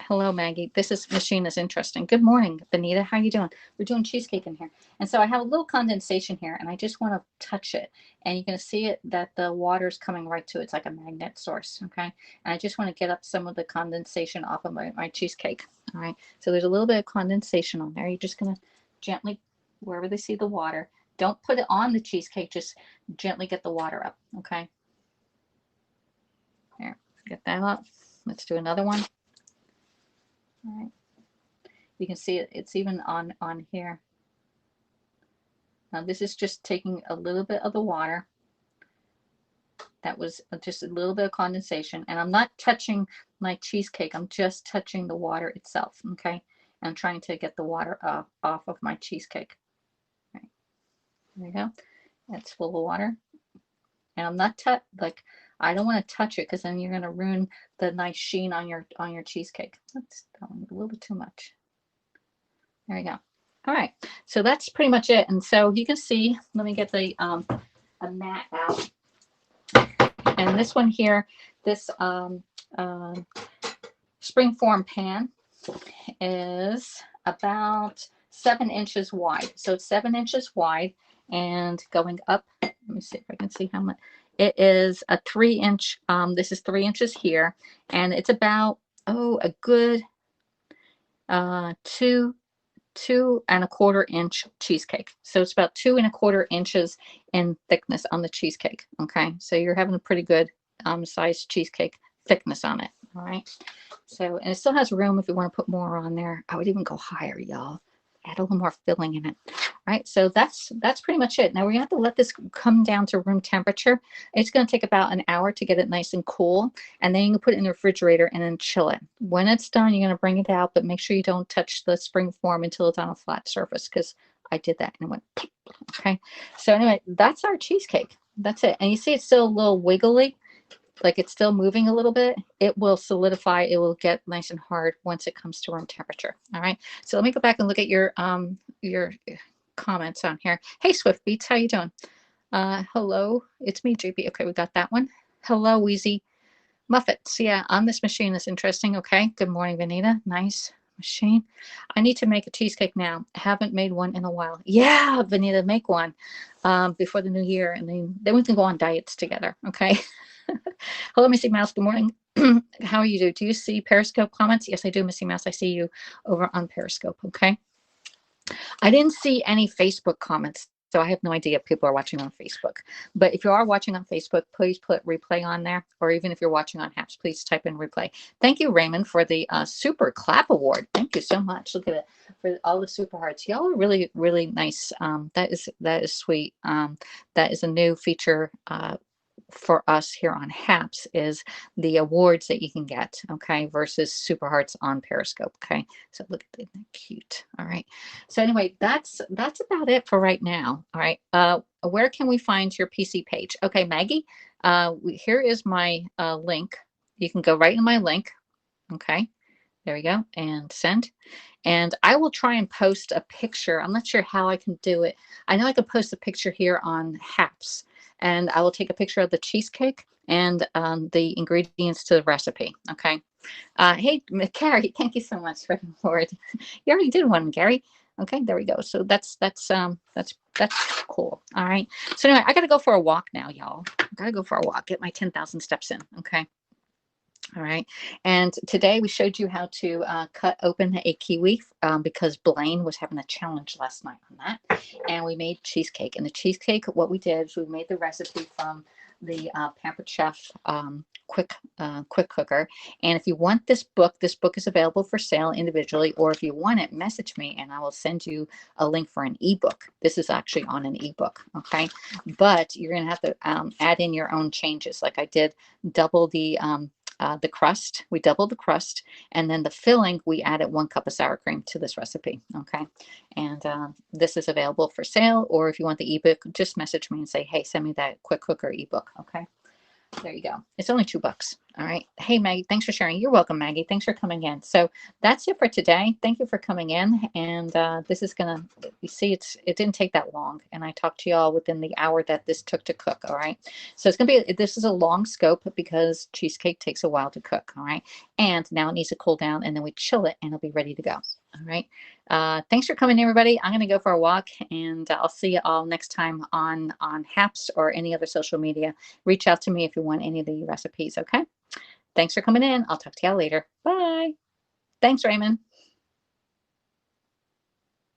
Hello, Maggie. This machine is interesting. Good morning, Benita. How you doing? We're doing cheesecake in here. And so I have a little condensation here, and I just want to touch it. And you're going to see it that the water's coming right to it. It's like a magnet source, okay? And I just want to get up some of the condensation off of my cheesecake, all right? So there's a little bit of condensation on there. You're just going to gently, wherever they see the water, don't put it on the cheesecake, just gently get the water up, okay? There, get that up. Let's do another one. All right. You can see it's even on here. Now this is just taking a little bit of the water. That was just a little bit of condensation, and I'm not touching my cheesecake. I'm just touching the water itself. Okay. I'm trying to get the water off of my cheesecake. All right. There you go. That's full of water. And I'm not I don't want to touch it because then you're going to ruin the nice sheen on your cheesecake. That's a little bit too much. There you go. All right. So that's pretty much it. And so you can see, let me get the a mat out. And this one here, this springform pan is about 7 inches wide. So it's 7 inches wide and going up. Let me see if I can see how much. It is a 3-inch, this is 3 inches here, and it's about, a good 2 2¼ inch cheesecake. So it's about 2 1/4 inches in thickness on the cheesecake. Okay, so you're having a pretty good sized cheesecake thickness on it. All right, so, and it still has room if you want to put more on there. I would even go higher, y'all. Add a little more filling in it. All right, so that's pretty much it. Now we're gonna have to let this come down to room temperature. It's gonna take about an hour to get it nice and cool, and then you can put it in the refrigerator and then chill it. When it's done, you're gonna bring it out, but make sure you don't touch the spring form until it's on a flat surface, because I did that and it went. Okay, so anyway, that's our cheesecake. That's it. And you see it's still a little wiggly, like it's still moving a little bit. It will solidify. It will get nice and hard once it comes to room temperature. All right. So let me go back and look at your comments on here. Hey, Swift Beats, how you doing? Hello, it's me, JP. Okay, we got that one. Hello, Wheezy Muffets. Yeah, on this machine is interesting. Okay. Good morning, Vanita. Nice machine. I need to make a cheesecake now. I haven't made one in a while. Yeah, Vanita, make one before the new year, and then we can go on diets together. Okay. Hello, Missy Mouse. Good morning. How are you? Do you see Periscope comments? Yes, I do, Missy Mouse. I see you over on Periscope. Okay. I didn't see any Facebook comments, so I have no idea if people are watching on Facebook. But if you are watching on Facebook, please put replay on there, or even if you're watching on Haps, please type in replay. Thank you, Raymond, for the Super Clap Award. Thank you so much. Look at it, for all the super hearts. Y'all are really, really nice. That is sweet. That is a new feature for us here on Haps, is the awards that you can get, okay, versus super hearts on Periscope. Okay, so look at that, cute. All right, so anyway, that's about it for right now. All right, where can we find your PC page? Okay, Maggie, here is my link. You can go right in my link. Okay, there we go, and send. And I will try and post a picture. I'm not sure how I can do it. I know I can post a picture here on Haps, and I will take a picture of the cheesecake and the ingredients to the recipe. Okay. Hey, Gary, thank you so much for the board. You already did one, Gary. Okay, there we go. So that's cool. All right. So anyway, I got to go for a walk now, y'all. I got to go for a walk. Get my 10,000 steps in. Okay. All right. And today we showed you how to cut open a kiwi because Blaine was having a challenge last night on that. And we made cheesecake. And the cheesecake, what we did is we made the recipe from the Pampered Chef quick cooker. And if you want this book is available for sale individually, or if you want it, message me and I will send you a link for an ebook. This is actually on an ebook. Okay. But you're going to have to add in your own changes. Like I did double the crust. We doubled the crust, and then the filling, we added 1 cup of sour cream to this recipe. Okay. And this is available for sale, or if you want the ebook, just message me and say, hey, send me that quick cooker ebook. Okay. There you go. It's only $2. All right. Hey, Maggie, thanks for sharing. You're welcome, Maggie. Thanks for coming in. So that's it for today. Thank you for coming in. And this is going to, you see, it didn't take that long. And I talked to y'all within the hour that this took to cook. All right. So it's going to be, this is a long scope because cheesecake takes a while to cook. All right. And now it needs to cool down, and then we chill it and it'll be ready to go. All right. Thanks for coming, everybody. I'm going to go for a walk, and I'll see you all next time on Haps or any other social media. Reach out to me if you want any of the recipes. Okay. Thanks for coming in. I'll talk to y'all later. Bye. Thanks, Raymond.